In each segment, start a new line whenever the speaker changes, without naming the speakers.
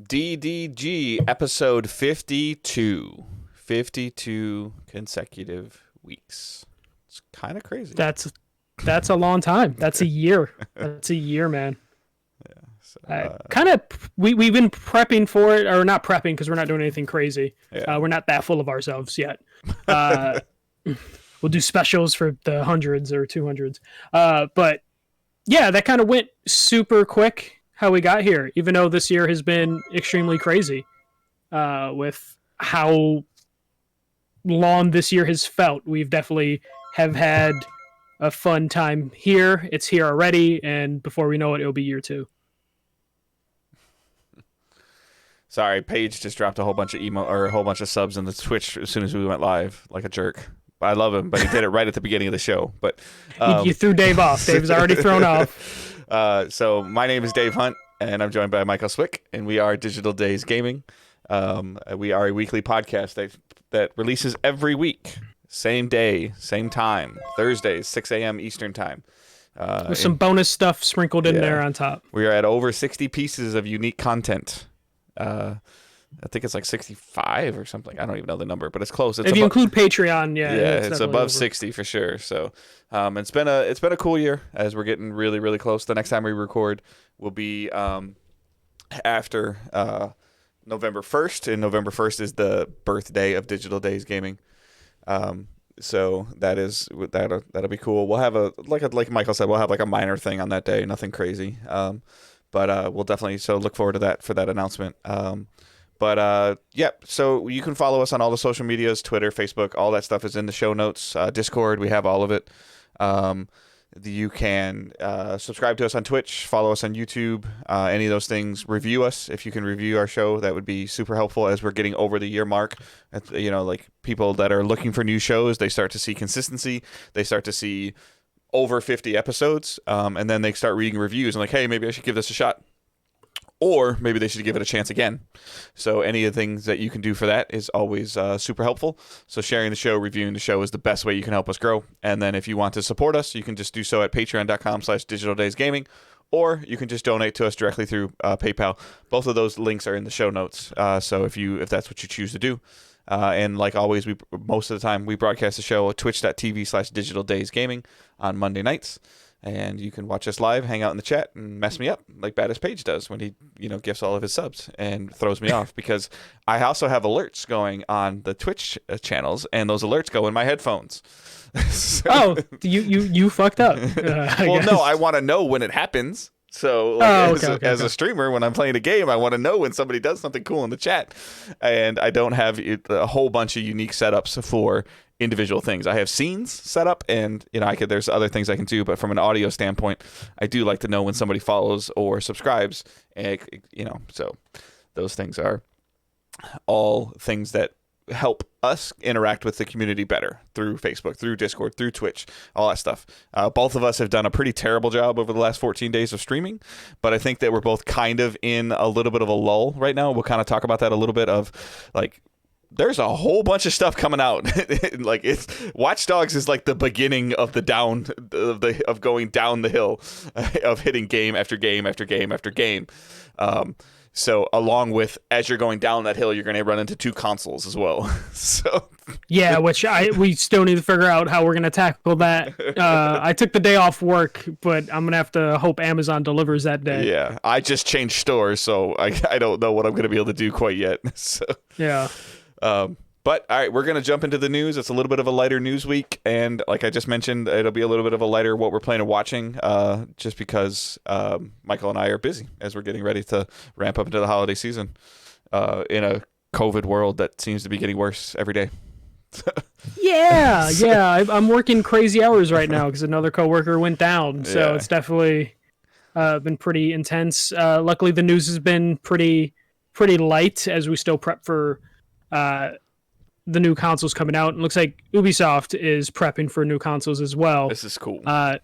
DDG episode 52. 52 consecutive weeks. It's kind of crazy.
That's a long time. That's a year. That's a year, man.
So,
We've been prepping for it, or not prepping because we're not doing anything crazy.
yeah.
We're not that full of ourselves yet. We'll do specials for the hundreds or 200s. But yeah, that kind of went super quick how we got here, even though this year has been extremely crazy with how long this year has felt. We've definitely have had a fun time here. It's here already, and before we know it, it'll be year 2.
Sorry, Paige just dropped a whole bunch of subs in the Twitch as soon as we went live, like a jerk. I love him, but he did it right at the beginning of the show. But
you threw Dave off. Dave's already thrown off.
So my name is Dave Hunt, and I'm joined by Michael Swick, and we are Digital Days Gaming. We are a weekly podcast that releases every week, same day, same time, Thursdays, 6 a.m. Eastern time.
With some bonus stuff sprinkled in there on top.
We are at over 60 pieces of unique content. I think it's like 65 or something. I don't even know the number, but it's close. It's
if you include Patreon,
it's above 60 for sure. So, it's been a cool year as we're getting really, really close. The next time we record will be after November 1st, and November 1st is the birthday of Digital Days Gaming. So that'll be cool. We'll have like Michael said, we'll have like a minor thing on that day, nothing crazy. But we'll definitely look forward to that for that announcement. So you can follow us on all the social medias, Twitter, Facebook, all that stuff is in the show notes. Discord, we have all of it. You can subscribe to us on Twitch, follow us on YouTube, any of those things. Review us. If you can review our show, that would be super helpful as we're getting over the year mark. Like people that are looking for new shows, they start to see consistency. They start to see over 50 episodes, and then they start reading reviews and like, hey, maybe I should give this a shot. Or maybe they should give it a chance again. So any of the things that you can do for that is always super helpful. So sharing the show, reviewing the show is the best way you can help us grow. And then if you want to support us, you can just do so at patreon.com/digitaldaysgaming, or you can just donate to us directly through PayPal. Both of those links are in the show notes. So if that's what you choose to do. And like always, most of the time we broadcast the show at twitch.tv/digitaldaysgaming on Monday nights. And you can watch us live, hang out in the chat, and mess me up like Baddest Page does when he, gifts all of his subs and throws me off because I also have alerts going on the Twitch channels, and those alerts go in my headphones.
So, you fucked up.
No, I want to know when it happens. So, as a streamer, when I'm playing a game, I want to know when somebody does something cool in the chat, and I don't have a whole bunch of unique setups for individual things. I have scenes set up, and there's other things I can do, but from an audio standpoint, I do like to know when somebody follows or subscribes, and so those things are all things that help us interact with the community better through Facebook, through Discord, through Twitch, all that stuff. Both of us have done a pretty terrible job over the last 14 days of streaming, but I think that we're both kind of in a little bit of a lull right now. We'll kind of talk about that a little bit of like, there's a whole bunch of stuff coming out. Like Watch Dogs is like the beginning of of going down the hill of hitting game after game after game after game. So along with as you're going down that hill, you're going to run into 2 consoles as well. So
yeah, which we still need to figure out how we're going to tackle that. I took the day off work, but I'm going to have to hope Amazon delivers that day.
Yeah, I just changed stores, so I don't know what I'm going to be able to do quite yet. So
yeah.
But all right, we're going to jump into the news. It's a little bit of a lighter news week. And like I just mentioned, it'll be a little bit of a lighter what we're planning on watching just because Michael and I are busy as we're getting ready to ramp up into the holiday season in a COVID world that seems to be getting worse every day.
Yeah. I'm working crazy hours right now because another coworker went down. So It's definitely been pretty intense. Luckily, the news has been pretty light as we still prep for the new consoles coming out. It looks like Ubisoft is prepping for new consoles as well.
This is cool.
So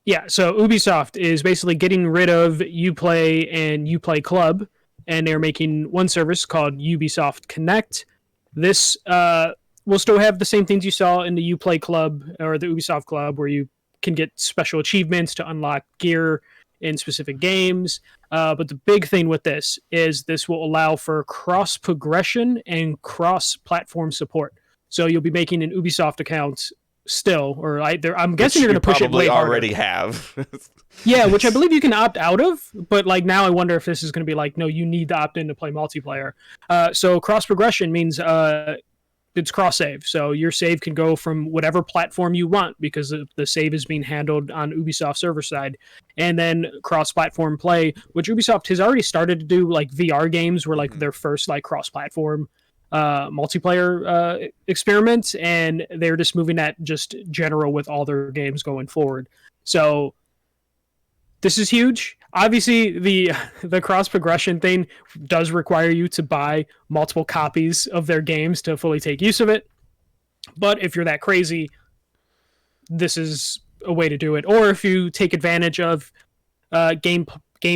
Ubisoft is basically getting rid of Uplay and Uplay Club, and they're making one service called Ubisoft Connect. This will still have the same things you saw in the Uplay Club or the Ubisoft Club, where you can get special achievements to unlock gear in specific games. But the big thing with this is this will allow for cross progression and cross platform support. So you'll be making an Ubisoft account still, or I'm guessing
Which
you're
you
going to push it
probably
way harder.
already have.
Yeah, which I believe you can opt out of, but like now I wonder if this is going to be like, no, you need to opt in to play multiplayer. So cross progression means it's cross save. So your save can go from whatever platform you want because the save is being handled on Ubisoft server side. And then cross platform play, which Ubisoft has already started to do, like VR games were like their first like cross platform multiplayer experiment, and they're just moving that just general with all their games going forward. So this is huge. Obviously, the cross progression thing does require you to buy multiple copies of their games to fully take use of it. But if you're that crazy, this is a way to do it. Or if you take advantage of Game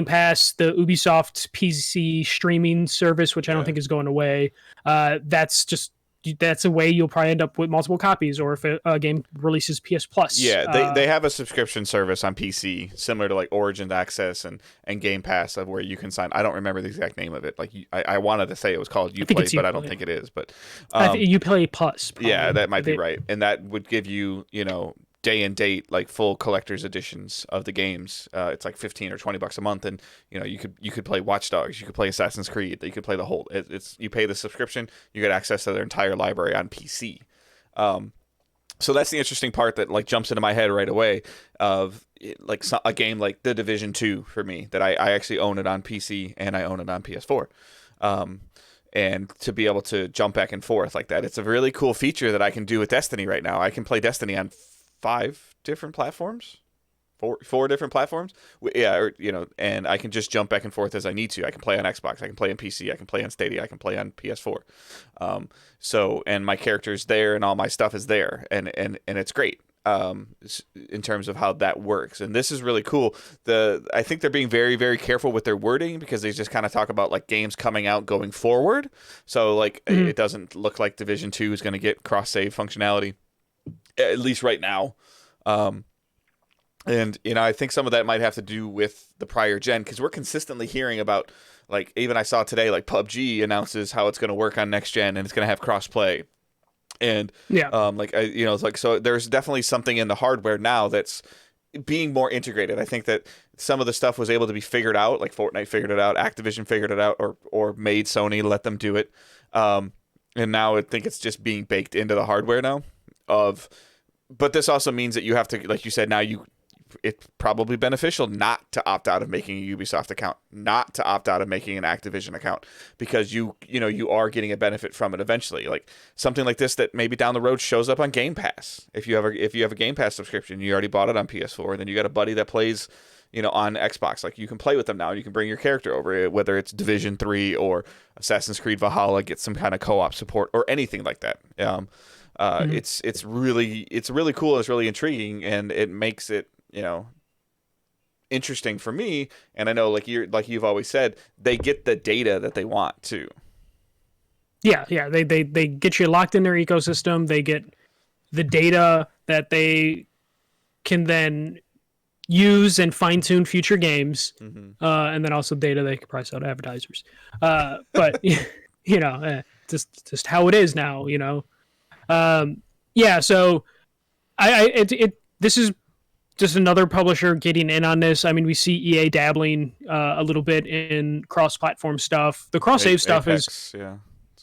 Pass, the Ubisoft PC streaming service, which I don't think is going away, that's a way you'll probably end up with multiple copies. Or if a game releases PS Plus,
Yeah, they have a subscription service on PC similar to like Origin Access and Game Pass of where you can sign. I don't remember the exact name of it. Like I wanted to say it was called Uplay, but I don't think it is. But
I think Uplay Plus. Probably.
Yeah, that might be right, and that would give you day and date like full collector's editions of the games. It's like $15 or $20 a month, and you could play Watch Dogs, you could play Assassin's Creed, you could play the whole. It's you pay the subscription, you get access to their entire library on PC. So that's the interesting part that like jumps into my head right away of like a game like The Division 2 for me that I actually own it on PC and I own it on PS4. And to be able to jump back and forth like that, it's a really cool feature that I can do with Destiny right now. I can play Destiny on 5 different platforms, four different platforms. Yeah, or, and I can just jump back and forth as I need to. I can play on Xbox, I can play on PC, I can play on Stadia, I can play on PS4. And my character's there and all my stuff is there, and it's great. In terms of how that works, and this is really cool. I think they're being very, very careful with their wording because they just kind of talk about like games coming out going forward. So like it doesn't look like Division 2 is going to get cross save functionality, at least right now. And I think some of that might have to do with the prior gen because we're consistently hearing about, like, even I saw today, like PUBG announces how it's going to work on next gen and it's going to have cross play. And it's like, so there's definitely something in the hardware now that's being more integrated. I think that some of the stuff was able to be figured out, like Fortnite figured it out, Activision figured it out, or made Sony let them do it. And now I think it's just being baked into the hardware now. But this also means that you have to, like you said, it's probably beneficial not to opt out of making a Ubisoft account, not to opt out of making an Activision account, because you are getting a benefit from it eventually. Like something like this that maybe down the road shows up on Game Pass. If you have a Game Pass subscription, you already bought it on PS4, and then you got a buddy that plays on Xbox. Like you can play with them now. You can bring your character over, whether it's Division 3 or Assassin's Creed Valhalla, get some kind of co-op support or anything like that. It's really cool. It's really intriguing, and it makes it interesting for me. And I know, like you've always said, they get the data that they want too.
Yeah. They get you locked in their ecosystem. They get the data that they can then use and fine tune future games, and then also data they can price out advertisers. But just how it is now. So this is just another publisher getting in on this. I mean, we see EA dabbling a little bit in cross-platform stuff. The cross-save stuff
Apex,
is...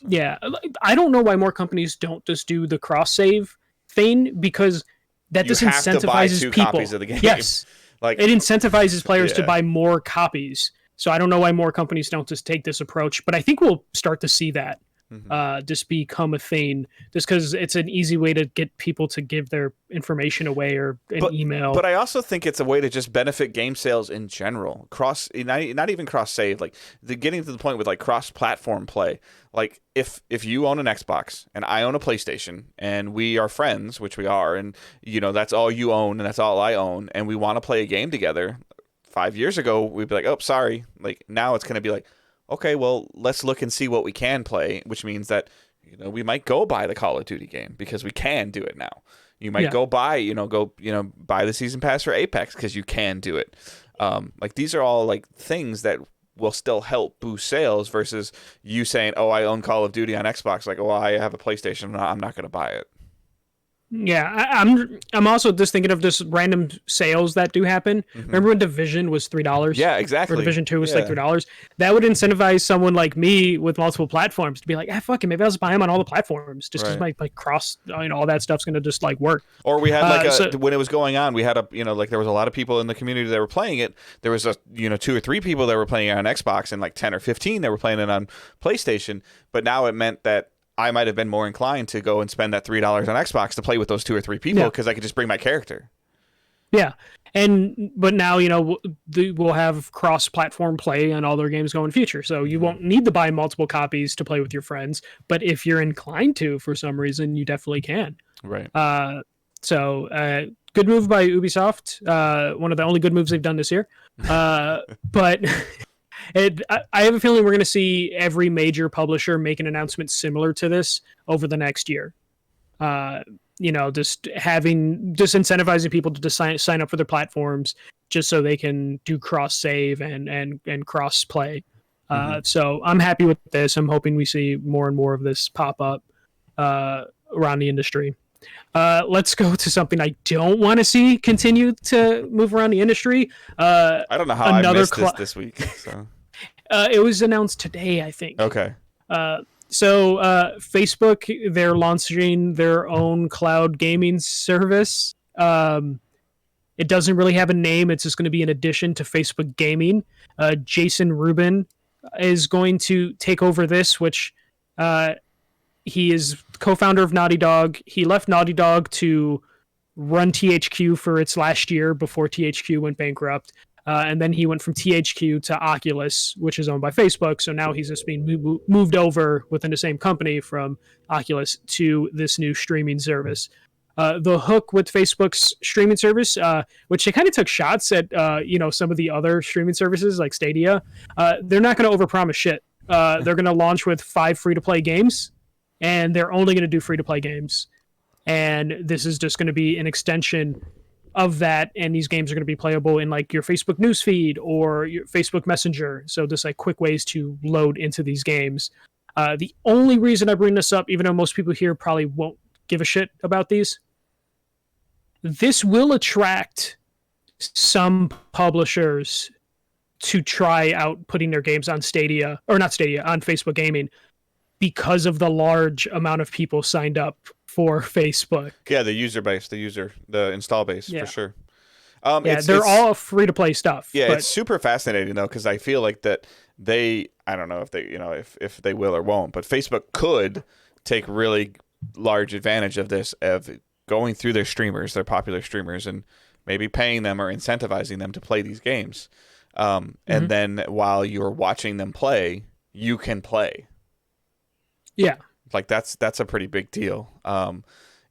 Yeah. I don't know why more companies don't just do the cross-save thing, because that disincentivizes people.
Copies of the game.
Yes. Like, it incentivizes players to buy more copies. So I don't know why more companies don't just take this approach, but I think we'll start to see that just become a thing, just because it's an easy way to get people to give their information away or an email.
But I also think it's a way to just benefit game sales in general. Not even cross save, like getting to the point with like cross platform play. Like if you own an Xbox and I own a PlayStation and we are friends, which we are, and that's all you own and that's all I own, and we want to play a game together. 5 years ago, we'd be like, oh, sorry. Like now it's going to be like, okay, well, let's look and see what we can play, which means that we might go buy the Call of Duty game because we can do it now. You might go buy, buy the season pass for Apex because you can do it. Like these are all like things that will still help boost sales versus you saying, "Oh, I own Call of Duty on Xbox." Like, "Oh, I have a PlayStation. I'm not going to buy it."
Yeah, I'm also just thinking of just random sales that do happen.
Hmm.
Remember when Division was $3
Yeah,
or
exactly.
Division 2 was like
Yeah,
$3? That would incentivize someone like me with multiple platforms to be like, ah, fuck it, maybe I'll just buy them on all the platforms just because
right.
my cross, all that stuff's gonna just like work.
Or we had like
So
when it was going on, we had a like there was a lot of people in the community that were playing it. There was a 2 or 3 people that were playing it on Xbox and like 10 or 15 that were playing it on PlayStation. But now it meant that I might have been more inclined to go and spend that $3 on Xbox to play with those 2 or 3 people
yeah,
because I could just bring my character.
yeah, but now we'll have cross-platform play on all their games going future, so you
Hmm.
won't need to buy multiple copies to play with your friends. But if you're inclined to, for some reason, you definitely can.
Right.
Good move by Ubisoft. One of the only good moves they've done this year. But I have a feeling we're going to see every major publisher make an announcement similar to this over the next year. Just incentivizing people to just sign up for their platforms just so they can do cross save and cross play.
Hmm.
So I'm happy with this. I'm hoping we see more and more of this pop up around the industry. Let's go to something I don't want to see continue to move around the industry.
I don't know how I
Another
missed this week. So
It was announced today, I think.
okay.
Uh, Facebook, they're launching their own cloud gaming service. It doesn't really have a name. It's just going to be an addition to Facebook Gaming. Jason Rubin is going to take over this, which he is co-founder of Naughty Dog. He left Naughty Dog to run THQ for its last year before THQ went bankrupt. And then he went from THQ to Oculus, which is owned by Facebook. So now he's just being moved over within the same company from Oculus to this new streaming service. The hook with Facebook's streaming service, which they kind of took shots at, some of the other streaming services like Stadia, they're not going to overpromise shit. They're going to launch with 5 free-to-play games, and they're only going to do free-to-play games. And this is just going to be an extension of that, and these games are going to be playable in like your Facebook newsfeed or your Facebook Messenger. So just like quick ways to load into these games. The only reason I bring this up, even though most people here probably won't give a shit about these, this will attract some publishers to try out putting their games on Stadia, or not Stadia, on Facebook Gaming, because of the large amount of people signed up for Facebook.
Yeah, the user base, the install base for sure.
They're all free to play stuff.
Yeah, it's super fascinating though because I feel like that I don't know if they if they will or won't, but Facebook could take really large advantage of this, of going through their streamers, their popular streamers, and maybe paying them or incentivizing them to play these games. And then while you're watching them play, you can play.
Yeah.
Like that's a pretty big deal.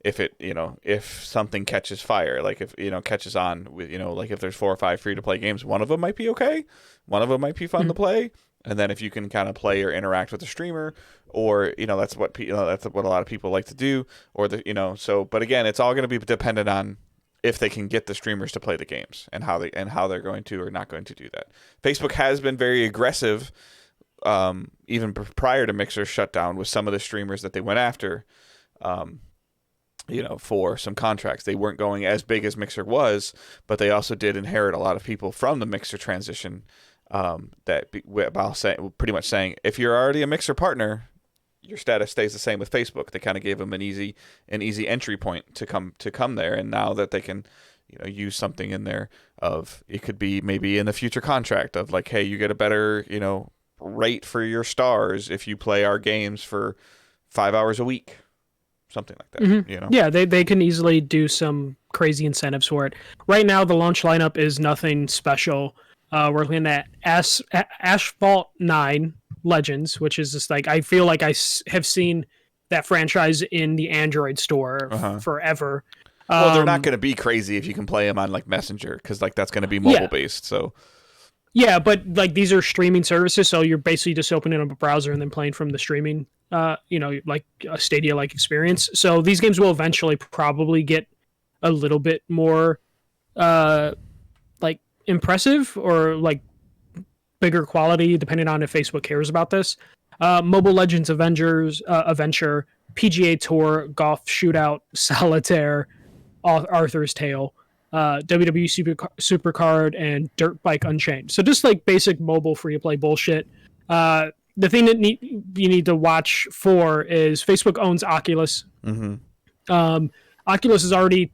If it, if something catches fire, like if, catches on with, like if there's 4 or 5 free to play games, one of them might be okay. One of them might be fun to play. And then if you can kind of play or interact with the streamer, or, that's what, that's what a lot of people like to do, or but again, it's all going to be dependent on if they can get the streamers to play the games and how they're going to or not going to do that. Facebook has been very aggressive, even prior to Mixer's shutdown, with some of the streamers that they went after, for some contracts. They weren't going as big as Mixer was, but they also did inherit a lot of people from the Mixer transition, pretty much saying, if you're already a Mixer partner, your status stays the same with Facebook. They kind of gave them an easy entry point to come there, and now that they can, use something in there of, it could be maybe in the future contract of like, hey, you get a better, rate for your stars if you play our games for 5 hours a week, something like that.
Yeah, they can easily do some crazy incentives for it. Right now, the launch lineup is nothing special. We're looking at Asphalt 9 Legends, which is just like, I feel like I have seen that franchise in the Android store forever.
Well, they're not going to be crazy if you can play them on like Messenger, because like that's going to be mobile based. So
yeah, but like these are streaming services, so you're basically just opening up a browser and then playing from the streaming, like a Stadia-like experience. So these games will eventually probably get a little bit more, impressive or like bigger quality, depending on if Facebook cares about this. Mobile Legends Adventure, PGA Tour, Golf Shootout, Solitaire, Arthur's Tale, WWE Supercard, and Dirt Bike Unchained. So just like basic mobile free to play bullshit. The thing that you need to watch for is Facebook owns Oculus. Oculus is already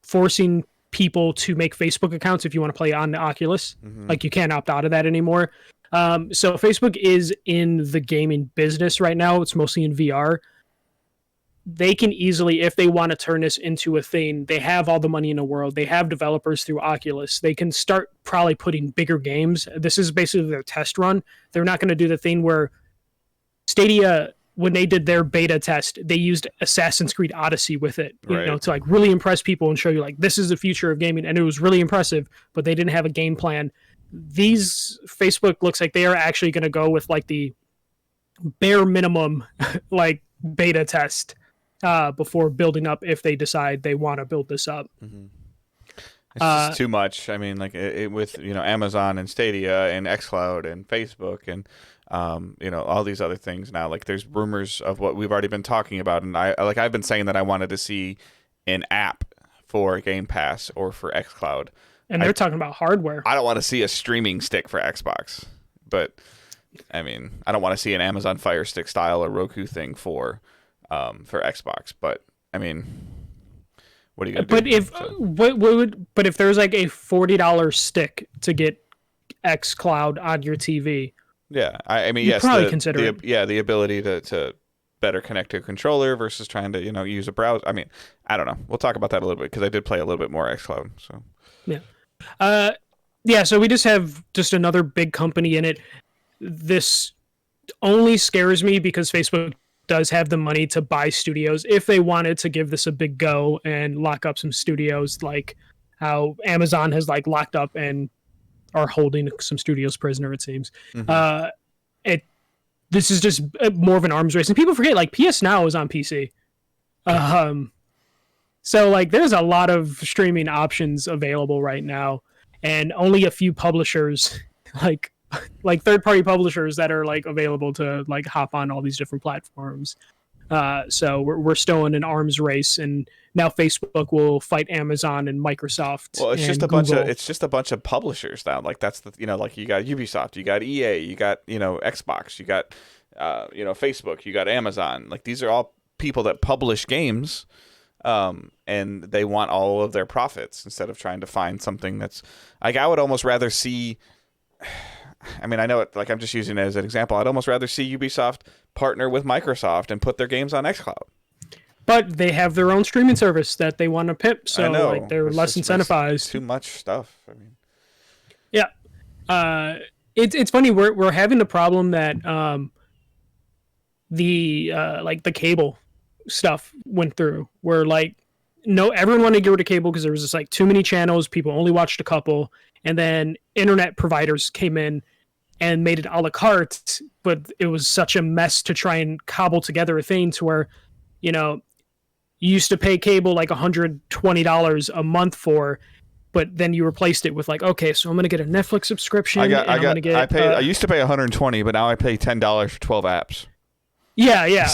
forcing people to make Facebook accounts if you want to play on the Oculus. Like you can't opt out of that anymore. So Facebook is in the gaming business right now. It's mostly in VR. They can easily, if they want to turn this into a thing, they have all the money in the world. They have developers through Oculus. They can start probably putting bigger games. This is basically their test run. They're not going to do the thing where Stadia, when they did their beta test, they used Assassin's Creed Odyssey with it, you know, to like really impress people and show you like this is the future of gaming, and it was really impressive. But they didn't have a game plan. These Facebook looks like they are actually going to go with like the bare minimum like beta test before building up if they decide they want to build this up.
It's just too much. I mean, like with Amazon and Stadia and xCloud and Facebook and all these other things now. Like there's rumors of what we've already been talking about, and I've been saying that I wanted to see an app for Game Pass or for xCloud.
And they're talking about hardware.
I don't want to see a streaming stick for Xbox, but I mean, I don't want to see an Amazon Fire Stick style or Roku thing for Xbox. But I mean, what are you gonna do?
But if there's like a $40 stick to get xCloud on your TV,
yeah, I mean, yes,
probably consider it.
The ability to better connect to a controller versus trying to use a browser. I mean, I don't know. We'll talk about that a little bit because I did play a little bit more xCloud. So
yeah. So we just have another big company in it. This only scares me because Facebook does have the money to buy studios if they wanted to give this a big go and lock up some studios, like how Amazon has like locked up and are holding some studios prisoner, it seems. This is just more of an arms race, and people forget like PS Now is on PC. So like there's a lot of streaming options available right now, and only a few publishers like third-party publishers that are like available to like hop on all these different platforms. So we're still in an arms race, and now Facebook will fight Amazon and Microsoft.
Well, it's just a
Google.
bunch of publishers now. Like that's like you got Ubisoft, you got EA, you got Xbox, you got Facebook, you got Amazon. Like these are all people that publish games, and they want all of their profits instead of trying to find something that's like I would almost rather see. I mean, I know it. Like I'm just using it as an example. I'd almost rather see Ubisoft partner with Microsoft and put their games on xCloud.
But they have their own streaming service that they want to pimp, so like they're less incentivized.
Too much stuff. I mean,
yeah. It's funny. We're having the problem that the cable stuff went through. Where like everyone wanted to get rid of cable because there was just like too many channels. People only watched a couple, and then internet providers came in and made it a la carte, but it was such a mess to try and cobble together a thing to where, you used to pay cable like $120 a month for, but then you replaced it with like, okay, so I'm going to get a Netflix subscription.
I used to pay $120, but now I pay $10 for 12 apps.
Yeah.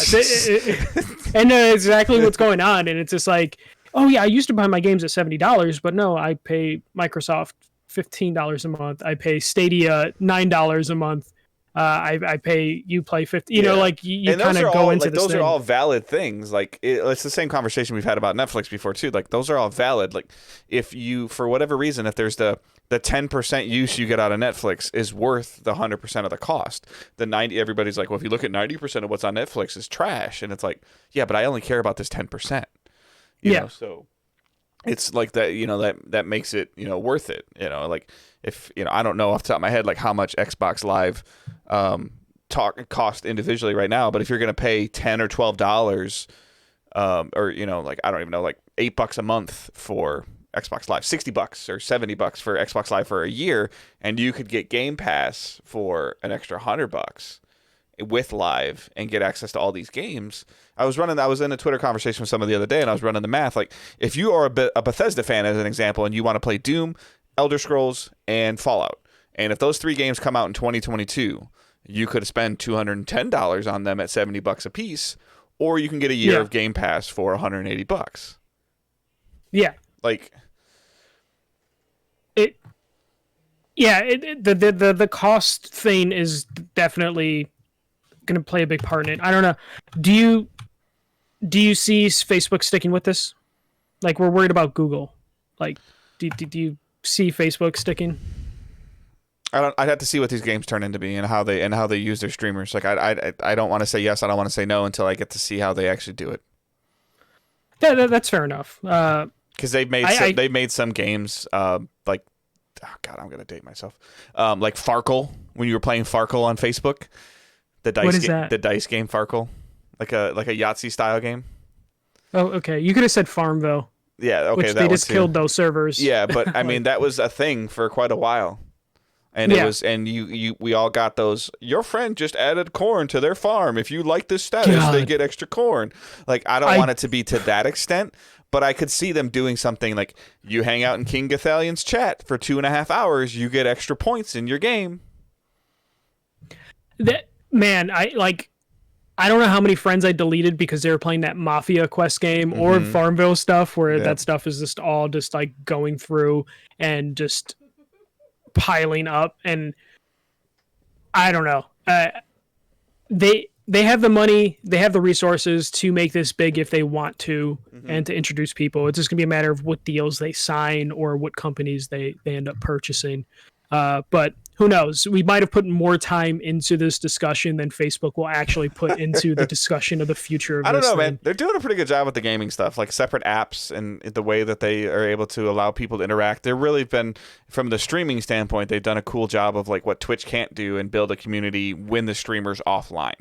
And exactly what's going on. And it's just like, oh yeah, I used to buy my games at $70, but no, I pay Microsoft $15 a month. I pay Stadia $9 a month. I pay Uplay $50. You kind of go into this.
Those are all valid things. Like it's the same conversation we've had about Netflix before too. Like those are all valid. Like if you, for whatever reason, if there's the 10% use you get out of Netflix is worth the 100% of the cost. The 90, everybody's like, well, if you look at 90% of what's on Netflix is trash, and it's like, yeah, but I only care about this 10%. You know, so it's like that, that makes it, worth it. Like if, I don't know off the top of my head, like how much Xbox Live cost individually right now, but if you're going to pay $10 or $12, or, like, I don't even know, like $8 a month for Xbox Live, $60 or $70 for Xbox Live for a year, and you could get Game Pass for an extra $100 with Live and get access to all these games. I was in a Twitter conversation with someone the other day, and I was running the math. Like, if you are a Bethesda fan, as an example, and you want to play Doom Elder Scrolls, and Fallout. And if those 3 games come out in 2022, you could spend $210 on them at $70 a piece, or you can get a year of Game Pass for $180.
Yeah.
Like
it. Yeah, the cost thing is definitely going to play a big part in it. I don't know. Do you see Facebook sticking with this? Like, we're worried about Google. Like, do you see Facebook sticking?
I'd have to see what these games turn into be and how they use their streamers. Like I don't want to say yes, I don't want to say no until I get to see how they actually do it.
That's fair enough.
Because they've made some games like, oh God, I'm gonna date myself. Like Farkle, when you were playing Farkle on Facebook, the dice game Farkle, like a Yahtzee style game.
Oh, okay. You could have said Farmville.
Yeah, okay.
Which they just killed those servers.
Yeah, but I mean that was a thing for quite a while, and it was, and we all got those. Your friend just added corn to their farm. If you like this status, they get extra corn. Like I don't want it to be to that extent. But I could see them doing something like, you hang out in King Gathalion's chat for 2.5 hours, you get extra points in your game.
Man, I don't know how many friends I deleted because they were playing that Mafia Quest game or Farmville stuff, where that stuff is just all just like going through and just piling up. And I don't know. They have the money, they have the resources to make this big if they want to, and to introduce people. It's just gonna be a matter of what deals they sign or what companies they end up purchasing. But who knows? We might have put more time into this discussion than Facebook will actually put into the discussion of the future of this. I don't know, man.
They're doing a pretty good job with the gaming stuff, like separate apps and the way that they are able to allow people to interact. They're really been, from the streaming standpoint, they've done a cool job of like what Twitch can't do and build a community when the streamer's offline.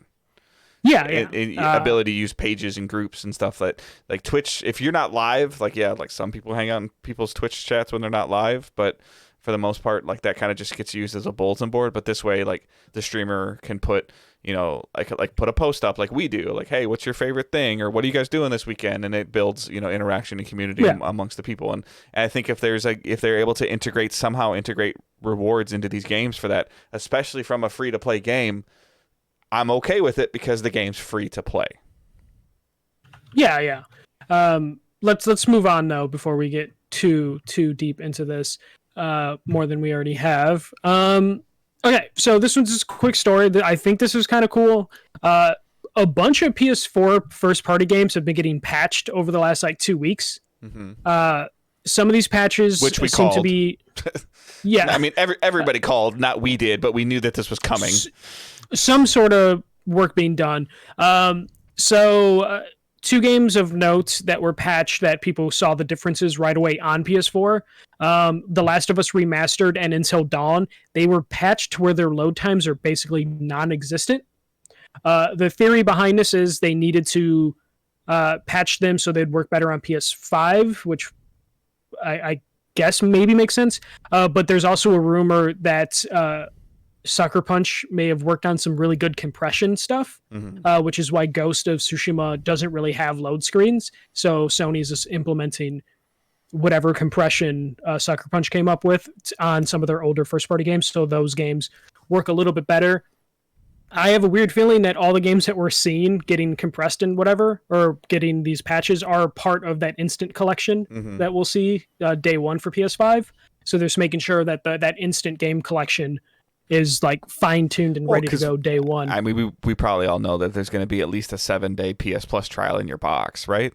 Ability to use pages and groups and stuff that, like Twitch, if you're not live, like some people hang out in people's Twitch chats when they're not live, but for the most part, like that kind of just gets used as a bulletin board. But this way, like the streamer can put, like put a post up like we do, like, hey, what's your favorite thing, or what are you guys doing this weekend? And it builds, interaction and community amongst the people. And I think if they're able to integrate rewards into these games for that, especially from a free to play game, I'm okay with it because the game's free to play.
Yeah. Let's move on though before we get too deep into this, more than we already have. Okay, so this one's just a quick story. I think this is kind of cool. A bunch of PS4 first-party games have been getting patched over the last 2 weeks. Some of these patches
which we
seem
called.
To be, yeah.
I mean, everybody called, not we did, but we knew that this was coming.
Some sort of work being done. So 2 games of note that were patched that people saw the differences right away on PS4. The Last of Us Remastered and Until Dawn, they were patched to where their load times are basically non-existent. The theory behind this is they needed to patch them so they'd work better on PS5, which I guess maybe makes sense. But there's also a rumor that Sucker Punch may have worked on some really good compression stuff, which is why Ghost of Tsushima doesn't really have load screens. So Sony's just implementing whatever compression Sucker Punch came up with on some of their older first-party games, so those games work a little bit better. I have a weird feeling that all the games that we're seeing getting compressed and whatever, or getting these patches, are part of that instant collection that we'll see day one for PS5. So they're just making sure that that instant game collection is like fine-tuned and ready to go day one.
I mean, we probably all know that there's going to be at least a 7-day PS Plus trial in your box, right?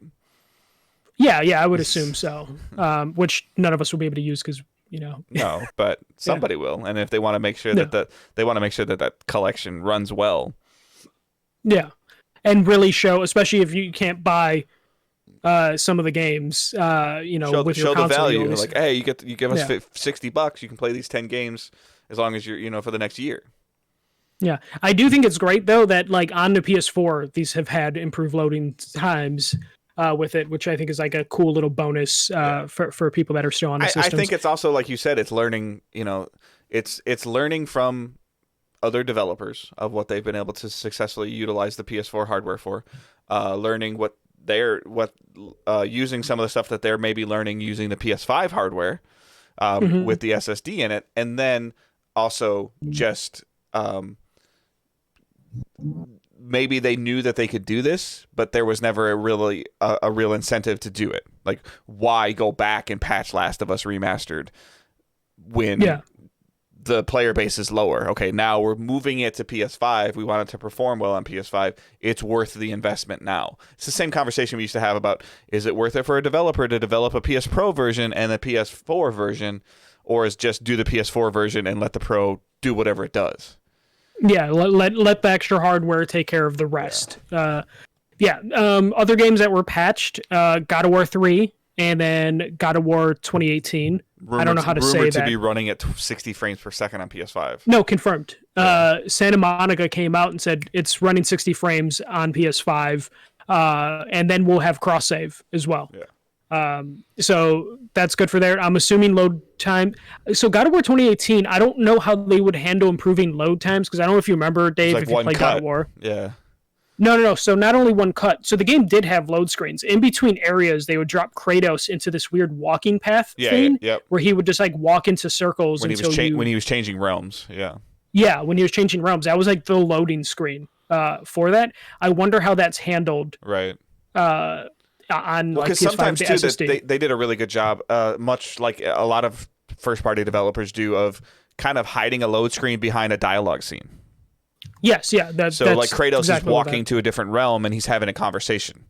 Yeah, I would assume so. Which none of us will be able to use because,
No, but somebody will, and if they want to make sure that that collection runs well.
Yeah, and really show, especially if you can't buy some of the games,
show
with your
the
console,
value. Like, hey, you give us $60, you can play these 10 games as long as you're, for the next year.
Yeah, I do think it's great though that like on the PS4 these have had improved loading times with it, which I think is like a cool little bonus for people that are still on the systems.
I think it's also, like you said, it's learning. It's learning from other developers of what they've been able to successfully utilize the PS4 hardware for, learning what using some of the stuff that they're maybe learning using the PS5 hardware. with the SSD in it, and then also just maybe they knew that they could do this, but there was never a real incentive to do it. Like, why go back and patch Last of Us Remastered when the player base is lower? Okay, now we're moving it to PS5. We want it to perform well on PS5. It's worth the investment now. It's the same conversation we used to have about, is it worth it for a developer to develop a PS Pro version and a PS4 version, or is just do the PS4 version and let the Pro do whatever it does?
Yeah, let the extra hardware take care of the rest. Other games that were patched, God of War 3 and then God of War 2018. I don't know how to say that.
Rumored to be running at 60 frames per second on PS5.
No, confirmed. Santa Monica came out and said it's running 60 frames on PS5, and then we'll have cross-save as well.
Yeah.
So that's good for there. I'm assuming load time. So God of War 2018, I don't know how they would handle improving load times, because I don't know if you remember, Dave, if you played God of War.
Yeah.
No. So not only one cut. So the game did have load screens. In between areas, they would drop Kratos into this weird walking path thing, where he would just like walk into circles
when he was changing realms. Yeah.
Yeah, when he was changing realms, that was like the loading screen for that. I wonder how that's handled.
Right.
On
like
PS5
sometimes too,
SSD.
they did a really good job, much like a lot of first-party developers do, of kind of hiding a load screen behind a dialogue scene.
Yes, yeah.
So like Kratos is walking to a different realm and he's having a conversation,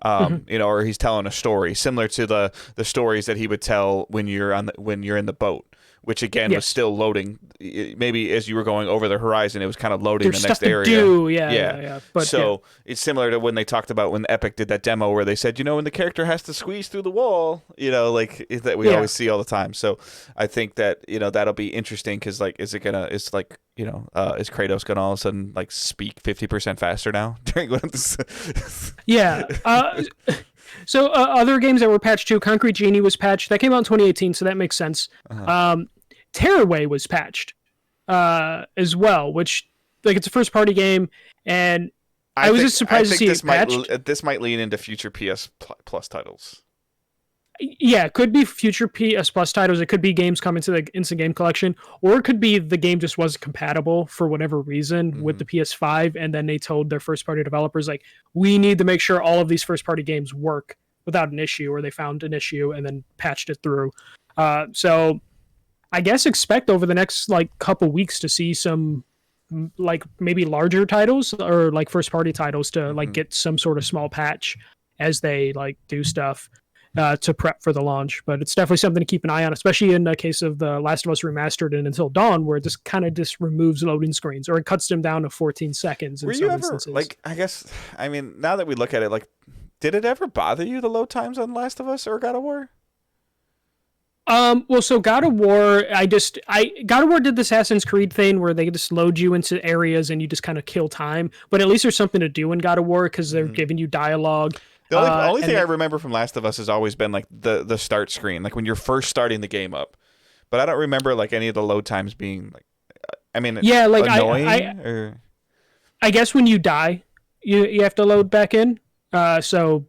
or he's telling a story similar to the stories that he would tell when you're in the boat, which again was still loading. Maybe as you were going over the horizon, it was kind of loading the next area.
Yeah. But
so it's similar to when they talked about when Epic did that demo where they said, when the character has to squeeze through the wall, like that we always see all the time. So I think that that'll be interesting, because like, is Kratos gonna all of a sudden like speak 50% faster now during one of this?
So other games that were patched too, Concrete Genie was patched. That came out in 2018, so that makes sense. Tearaway was patched as well, which like it's a first party game, and I was just surprised to see it patched.
This might lean into future PS Plus titles.
Yeah, it could be future PS Plus titles. It could be games coming to the Instant Game Collection, or it could be the game just wasn't compatible for whatever reason with the PS5, and then they told their first-party developers, like, we need to make sure all of these first-party games work without an issue, or they found an issue and then patched it through. So I guess expect over the next like couple weeks to see some like maybe larger titles or like first-party titles to like get some sort of small patch as they like do stuff. To prep for the launch, but it's definitely something to keep an eye on, especially in the case of the Last of Us Remastered and Until Dawn, where it just kind of just removes loading screens, or it cuts them down to 14 seconds.
Were you ever like? I mean, now that we look at it, like, did it ever bother you, the load times on Last of Us or God of War?
Well, so God of War, God of War did the Assassin's Creed thing where they just load you into areas and you just kind of kill time, but at least there's something to do in God of War because they're giving you dialogue.
The only thing I remember from Last of Us has always been like the start screen, like when you're first starting the game up. But I don't remember like any of the load times being like, I mean, like annoying.
I guess when you die, you have to load back in. So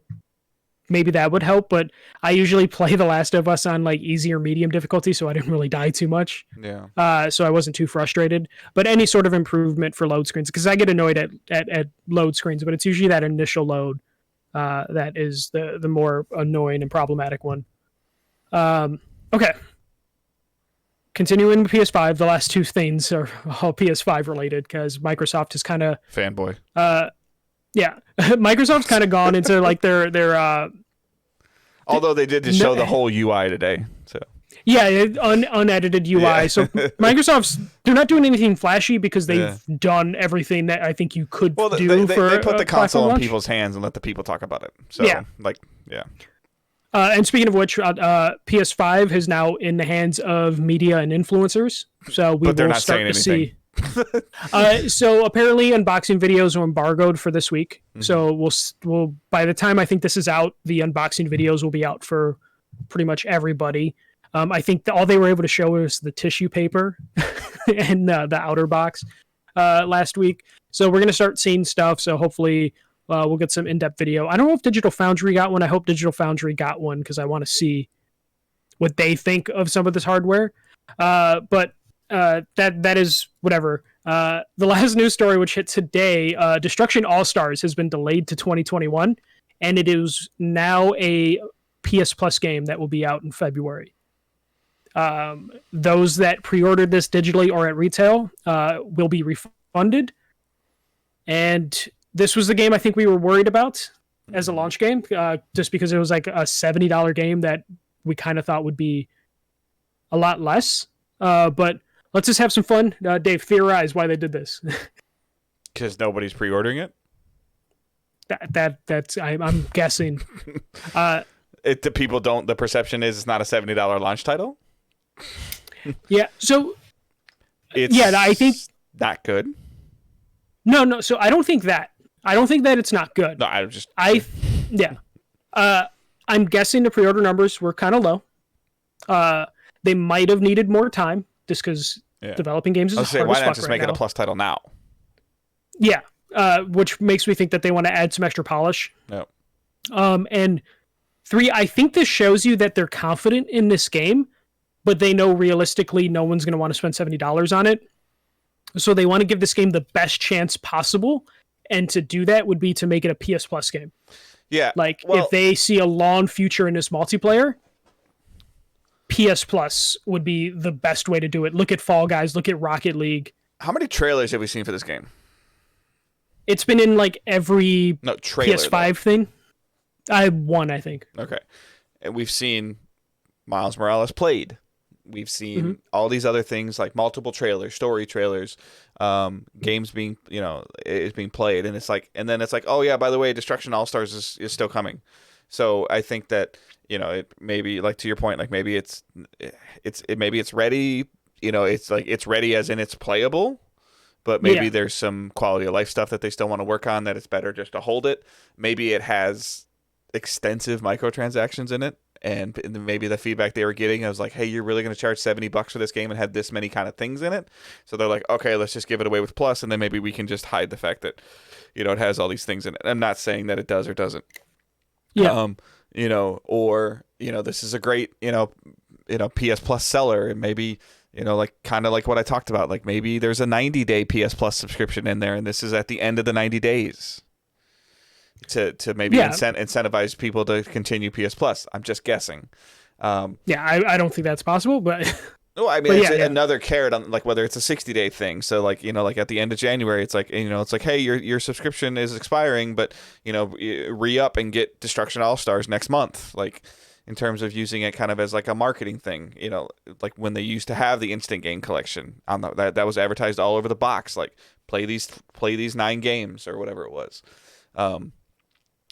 maybe that would help. But I usually play The Last of Us on like easy or medium difficulty, so I didn't really die too much.
Yeah.
So I wasn't too frustrated. But any sort of improvement for load screens, because I get annoyed at load screens, but it's usually that initial load. That is the more annoying and problematic one. Okay. Continuing with PS5, the last two things are all PS5 related because Microsoft is kind of
fanboy.
Microsoft's kind of gone into like their.
Although they did just show the whole UI today, so.
Yeah, unedited UI. Yeah. So they're not doing anything flashy because they've done everything that I think you could do.
They put the console in people's hands and let the people talk about it. So,
and speaking of which, PS5 is now in the hands of media and influencers. So we will start to see. So apparently, unboxing videos are embargoed for this week. So we'll by the time I think this is out, the unboxing videos will be out for pretty much everybody. I think all they were able to show was the tissue paper and the outer box last week. So we're going to start seeing stuff. So hopefully we'll get some in-depth video. I don't know if Digital Foundry got one. I hope Digital Foundry got one because I want to see what they think of some of this hardware. But that is whatever. The last news story, which hit today, Destruction All Stars has been delayed to 2021, and it is now a PS Plus game that will be out in February. Those that pre-ordered this digitally or at retail will be refunded. And this was the game I think we were worried about as a launch game, just because it was like a $70 game that we kind of thought would be a lot less. But let's just have some fun. Dave, theorize why they did this.
Because nobody's pre-ordering it.
That's I'm guessing.
The people don't. The perception is it's not a $70 launch title.
Yeah. So.
It's
I think
not good.
No. So I don't think that. I don't think that it's not good.
No,
I'm guessing the pre-order numbers were kind of low. They might have needed more time just because developing games is hard as fuck.
Why not just make it a Plus title now?
Yeah, which makes me think that they want to add some extra polish.
No.
And 3, I think this shows you that they're confident in this game, but they know realistically no one's going to want to spend $70 on it. So they want to give this game the best chance possible. And to do that would be to make it a PS Plus game.
Yeah.
If they see a long future in this multiplayer, PS Plus would be the best way to do it. Look at Fall Guys, look at Rocket League.
How many trailers have we seen for this game?
It's been in like every
trailer,
PS5 thing. I one, I think.
Okay. And we've seen Miles Morales played. We've seen all these other things like multiple trailers, story trailers, games being, is being played. And then it's like, oh yeah, by the way, Destruction All Stars is still coming. So I think that, it maybe like to your point, like maybe it's ready, it's ready as in it's playable, but maybe there's some quality of life stuff that they still want to work on that it's better just to hold it. Maybe it has extensive microtransactions in it. And maybe the feedback they were getting, I was like, hey, you're really going to charge $70 for this game and have this many kind of things in it? So they're like, okay, let's just give it away with Plus, and then maybe we can just hide the fact that, it has all these things in it. I'm not saying that it does or doesn't.
Yeah.
This is a great, PS Plus seller, and maybe, kind of like what I talked about. Like maybe there's a 90-day PS Plus subscription in there, and this is at the end of the 90 days. To maybe incentivize people to continue PS Plus. I'm just guessing.
I don't think that's possible, but
well, I mean, another carrot on like whether it's a 60-day thing. So like like at the end of January, it's like it's like, hey, your subscription is expiring, but re-up and get Destruction All Stars next month. Like in terms of using it kind of as like a marketing thing. Like when they used to have the instant game collection on that was advertised all over the box. Like play these 9 games or whatever it was.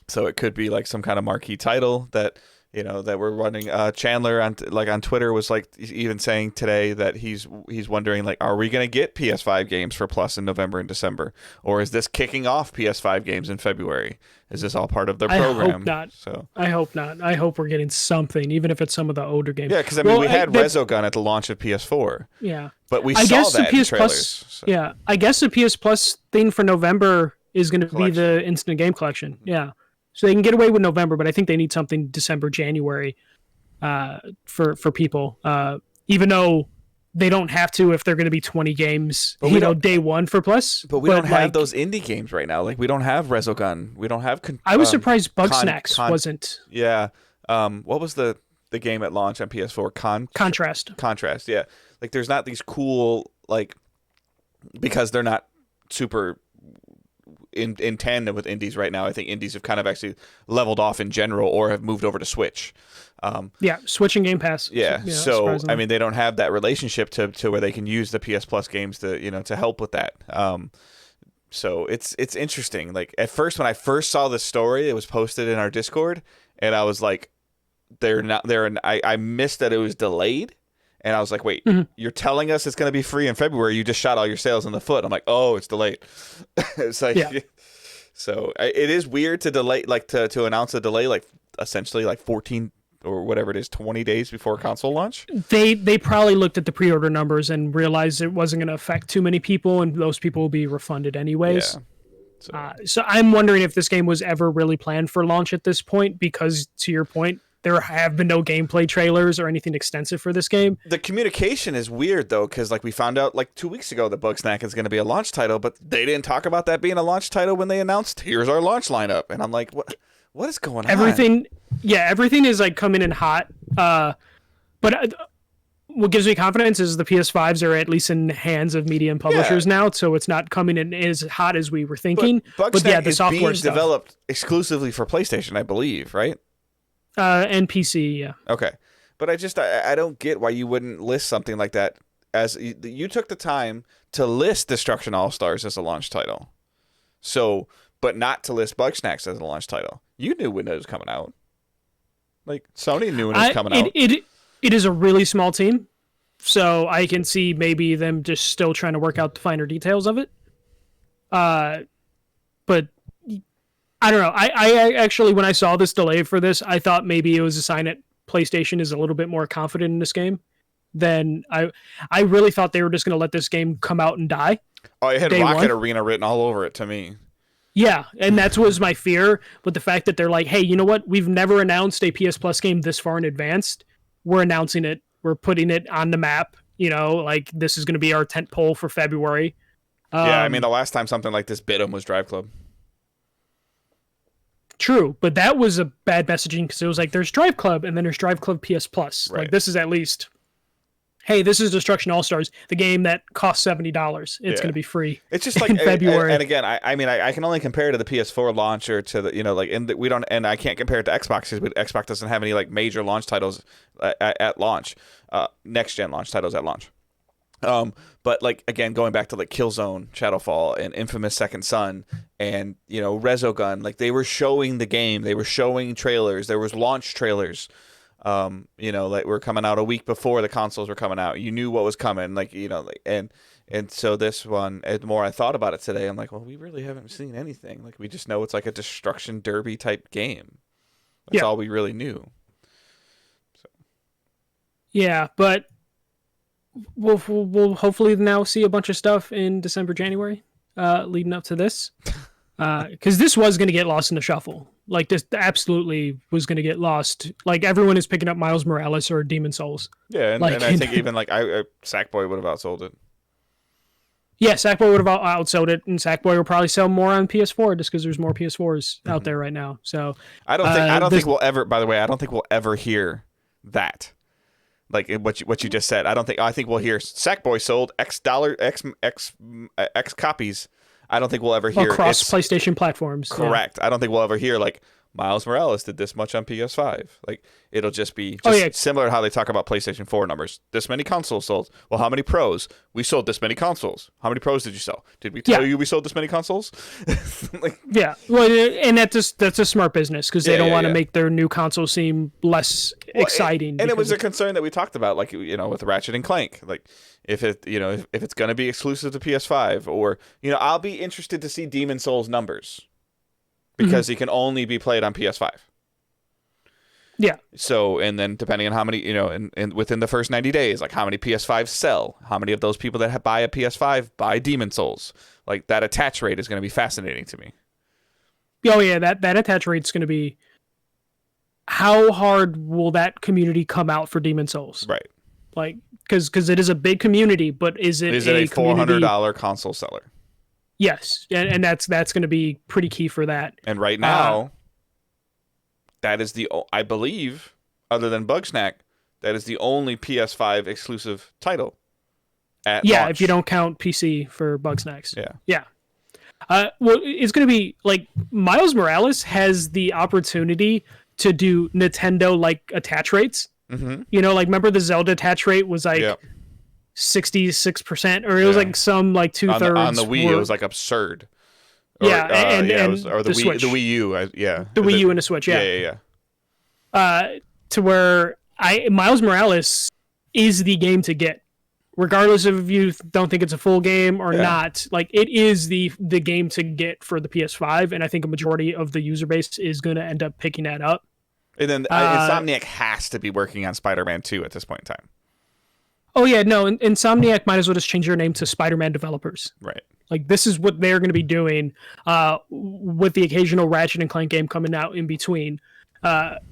So it could be like some kind of marquee title that that we're running. Chandler on Twitter was like even saying today that he's wondering like, are we going to get PS5 games for Plus in November and December, or is this kicking off PS5 games in February? Is this all part of their program?
I hope not.
So
I hope not. I hope we're getting something, even if it's some of the older games.
Yeah, because we had Resogun at the launch of PS4.
Yeah,
but we saw that in trailers.
Plus, so. Yeah, I guess the PS Plus thing for November is going to be the instant game collection. Yeah. So they can get away with November, but I think they need something December, January for people. Even though they don't have to if they're going to be 20 games, day one for Plus.
But we don't have those indie games right now. Like we don't have Resogun. We don't have.
I was surprised Bugsnax wasn't.
Yeah. What was the game at launch on PS4?
Contrast.
Contrast. Yeah. Like there's not these cool because they're not super. In tandem with indies right now. I think indies have kind of actually leveled off in general or have moved over to Switch.
Switch and Game Pass.
Yeah, so I mean they don't have that relationship to where they can use the PS Plus games to to help with that. So it's interesting. Like at first when I first saw the story, it was posted in our Discord, and I was like, I missed that it was delayed. And I was like, wait, you're telling us it's going to be free in February. You just shot all your sales in the foot. I'm like, oh, it's delayed. It's like, so it is weird to delay, like to announce a delay, like essentially like 14 or whatever it is, 20 days before console launch.
They probably looked at the pre-order numbers and realized it wasn't going to affect too many people, and those people will be refunded anyways. Yeah. So I'm wondering if this game was ever really planned for launch at this point, because to your point, there have been no gameplay trailers or anything extensive for this game.
The communication is weird though, because like we found out like 2 weeks ago that Bugsnax is going to be a launch title, but they didn't talk about that being a launch title when they announced here's our launch lineup, and I'm like, what is going on?
Everything is like coming in hot. But what gives me confidence is the PS5s are at least in hands of medium publishers now, so it's not coming in as hot as we were thinking.
But Bugsnax is being developed exclusively for PlayStation, I believe, right?
And PC, yeah.
Okay. But I don't get why you wouldn't list something like that, as you took the time to list Destruction All-Stars as a launch title. So, but not to list Bugsnax as a launch title. You knew when it was coming out. Like, Sony knew when it was coming out.
It is a really small team, so I can see maybe them just still trying to work out the finer details of it. But I don't know. I actually, when I saw this delay for this, I thought maybe it was a sign that PlayStation is a little bit more confident in this game than I really thought they were just going to let this game come out and die.
Oh, it had Rocket Arena written all over it to me.
Yeah, and that was my fear. But the fact that they're like, hey, you know what? We've never announced a PS Plus game this far in advance. We're announcing it. We're putting it on the map. You know, like this is going to be our tent pole for February.
Yeah, I mean, the last time something like this bit them was Drive Club.
True, but that was a bad messaging because it was like there's Drive Club and then there's Drive Club PS Plus.
Right.
Like this is at least, hey, this is Destruction All Stars, the game that costs $70. It's going to be free.
It's just like
in February.
And again, I mean, I can only compare it to the PS4 launch or to the like, and we don't, and I can't compare it to Xbox because Xbox doesn't have any like major launch titles at launch, next gen launch titles at launch. But like again, going back to like Killzone, Shadowfall, and Infamous Second Son, and Resogun, like they were showing the game, they were showing trailers, there was launch trailers. Like we're coming out a week before the consoles were coming out. You knew what was coming, and so this one, the more I thought about it today, I'm like, well, we really haven't seen anything. Like we just know it's like a destruction derby type game. That's all we really knew. So. Yeah,
but we'll hopefully now see a bunch of stuff in December, January, leading up to this, because this was going to get lost in the shuffle. Like this absolutely was going to get lost. Like everyone is picking up Miles Morales or Demon Souls.
Yeah, and I think even like Sackboy would have outsold it.
Yeah, Sackboy would have outsold it, and Sackboy will probably sell more on PS4 just because there's more PS4s out there right now. So
I don't think we'll ever. By the way, I don't think we'll ever hear that. Like what you just said. I think we'll hear Sackboy sold X copies. I don't think we'll ever hear
across PlayStation platforms.
Correct. Yeah. I don't think we'll ever hear like Miles Morales did this much on PS5. Like it'll just be similar to how they talk about PlayStation 4 numbers. This many consoles sold. Well, how many pros? We sold this many consoles. How many pros did you sell? Did we tell you we sold this many consoles?
Well, and that's a smart business because they don't want to make their new console seem less exciting.
And it was a concern that we talked about, like with Ratchet and Clank, like if it if it's going to be exclusive to PS5, or I'll be interested to see Demon Souls numbers. Because he can only be played on PS5.
Yeah.
So, and then depending on how many, and within the first 90 days, like how many PS5s sell, how many of those people that buy a PS5 buy Demon Souls, like that attach rate is going to be fascinating to me.
Oh yeah, that attach rate is going to be. How hard will that community come out for Demon Souls?
Right.
Like, because it is a big community, but is it a
$400 console seller?
Yes, and that's going to be pretty key for that.
And right now, that is I believe, other than Bugsnax, that is the only PS5 exclusive title at launch.
If you don't count PC for Bugsnax.
Yeah.
Well, it's going to be like Miles Morales has the opportunity to do Nintendo-like attach rates. Mm-hmm. Like remember the Zelda attach rate was like... Yep. 66%, or it was like some like 2/3
on the Wii. It was like absurd.
Or, and
the Wii, the Wii U.
The Wii U and the Switch. Yeah. To where Miles Morales is the game to get, regardless of if you don't think it's a full game or not. Like it is the game to get for the PS5, and I think a majority of the user base is going to end up picking that up.
And then Insomniac has to be working on Spider-Man 2 at this point in time.
Oh, yeah, no, Insomniac might as well just change their name to Spider-Man Developers.
Right.
Like, this is what they're going to be doing with the occasional Ratchet and Clank game coming out in between.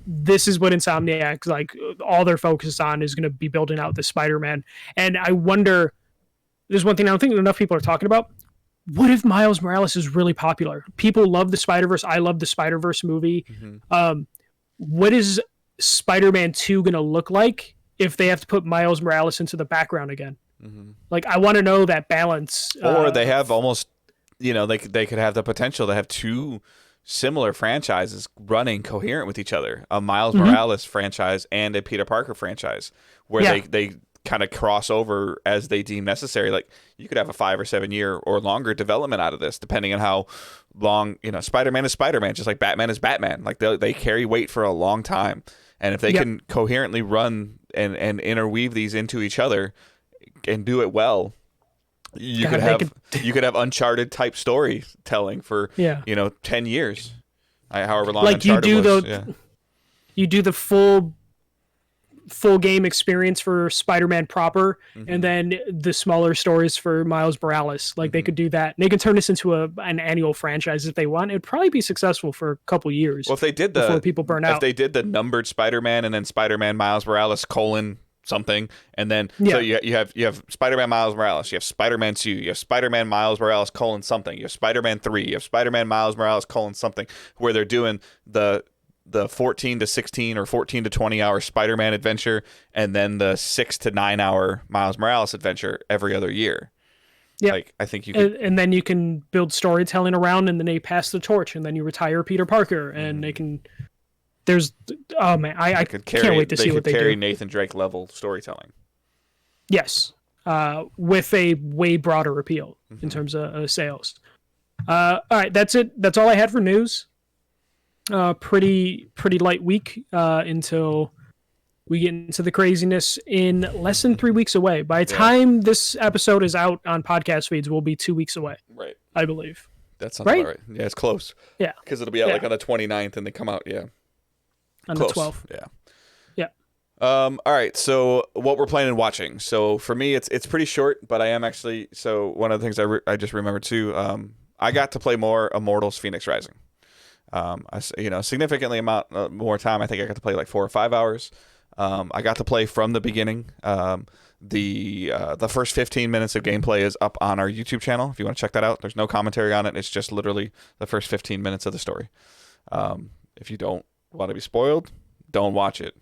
This is what Insomniac, like, all they're focused on is going to be building out the Spider-Man. And I wonder, there's one thing I don't think enough people are talking about. What if Miles Morales is really popular? People love the Spider-Verse. I love the Spider-Verse movie. What is Spider-Man 2 going to look like if they have to put Miles Morales into the background again? Like, I want to know that balance.
Or they have almost, they could have the potential to have two similar franchises running coherent with each other, a Miles Morales franchise and a Peter Parker franchise, where they kind of cross over as they deem necessary. Like, you could have a 5 or 7 year or longer development out of this, depending on how long, Spider-Man is Spider-Man, just like Batman is Batman. Like, they carry weight for a long time. And if they can coherently run and interweave these into each other and do it well, you could have Uncharted type storytelling for 10 years, however long.
Like,
Uncharted
you do the full game experience for Spider-Man proper, and then the smaller stories for Miles Morales. Like, they could do that. They could turn this into an annual franchise if they want. It'd probably be successful for a couple years.
Well, if they did
before people burn out.
If they did the numbered Spider-Man and then Spider-Man Miles Morales : something, and then so you have Spider-Man Miles Morales, you have Spider-Man 2, you have Spider-Man Miles Morales : something, you have Spider-Man 3, you have Spider-Man Miles Morales : something, where they're doing the 14 to 16 or 14 to 20 hour Spider-Man adventure, and then the 6 to 9 hour Miles Morales adventure every other year. Yeah, like, I think you could,
and then you can build storytelling around, and then they pass the torch, and then you retire Peter Parker, and they can. There's I can't wait to see what they do.
Carry Nathan Drake level storytelling.
Yes, with a way broader appeal in terms of sales. All right, that's it. That's all I had for news. Pretty light week until we get into the craziness in less than 3 weeks away. By the time this episode is out on podcast feeds, we'll be 2 weeks away.
Right.
I believe.
That sounds about right. Yeah, it's close.
Yeah.
Because it'll be out like on the 29th and they come out,
on
close.
The 12th.
Yeah.
Yeah.
All right. So what we're playing and watching. So for me, it's pretty short, but I am actually. So one of the things I just remembered too. I got to play more Immortals: Fenyx Rising. Significantly amount more time. I think I got to play like 4 or 5 hours. I got to play from the beginning. The first 15 minutes of gameplay is up on our YouTube channel. If you want to check that out, there's no commentary on it. It's just literally the first 15 minutes of the story. If you don't want to be spoiled, don't watch it.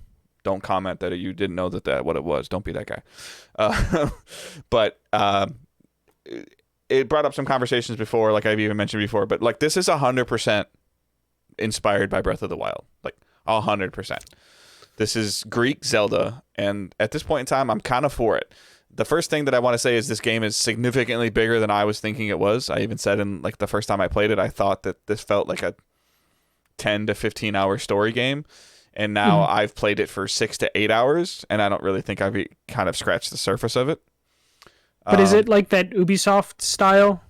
Don't comment that you didn't know that what it was. Don't be that guy. But it brought up some conversations before, like I've even mentioned before. But like, this is 100% inspired by Breath of the Wild, like 100%. This is Greek Zelda, and at this point in time, I'm kind of for it. The first thing that I want to say is this game is significantly bigger than I was thinking it was. I even said in like the first time I played it, I thought that this felt like a 10 to 15 hour story game, and now I've played it for 6 to 8 hours, and I don't really think I've kind of scratched the surface of it.
But is it like that Ubisoft style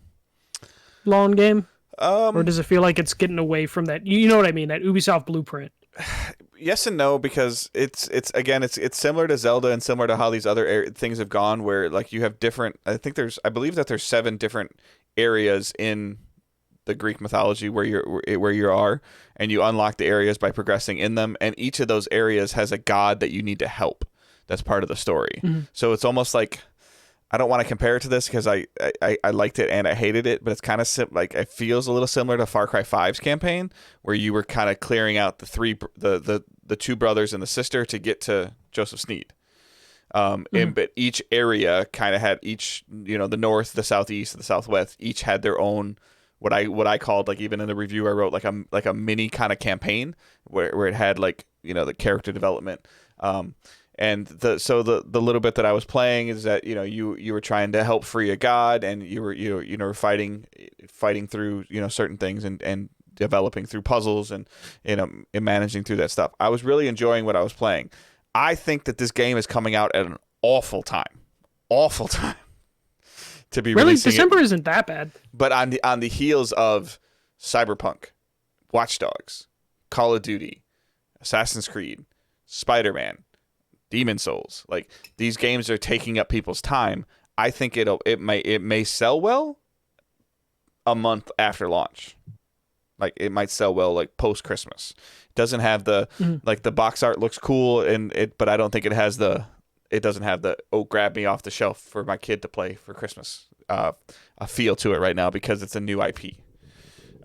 long game? Or does it feel like it's getting away from that? You know what I mean? That Ubisoft blueprint.
Yes and no, because it's similar to Zelda and similar to how these other things have gone, where like you have different. I believe that there's 7 different areas in the Greek mythology where you are, and you unlock the areas by progressing in them, and each of those areas has a god that you need to help. That's part of the story. So it's almost like, I don't want to compare it to this because I liked it and I hated it, but it's kind of like it feels a little similar to Far Cry 5's campaign, where you were kind of clearing out the 2 brothers and the sister to get to Joseph Sneed. But each area kind of had the north, the southeast, the southwest, each had their own what I called, like, even in the review I wrote, like a mini kind of campaign where it had like the character development. And the little bit that I was playing is that you were trying to help free a god, and you were fighting through certain things and developing through puzzles and managing through that stuff. I was really enjoying what I was playing. I think that this game is coming out at an awful time to be
really.
releasing
December
it.
Isn't that bad,
but on the heels of Cyberpunk, Watch Dogs, Call of Duty, Assassin's Creed, Spider-Man, Demon Souls, like, these games are taking up people's time. I think it may sell well a month after launch. Like it might sell well like post Christmas. It doesn't have the
Mhm.
like the box art looks cool but I don't think it doesn't have the grab me off the shelf for my kid to play for Christmas a feel to it right now because it's a new IP.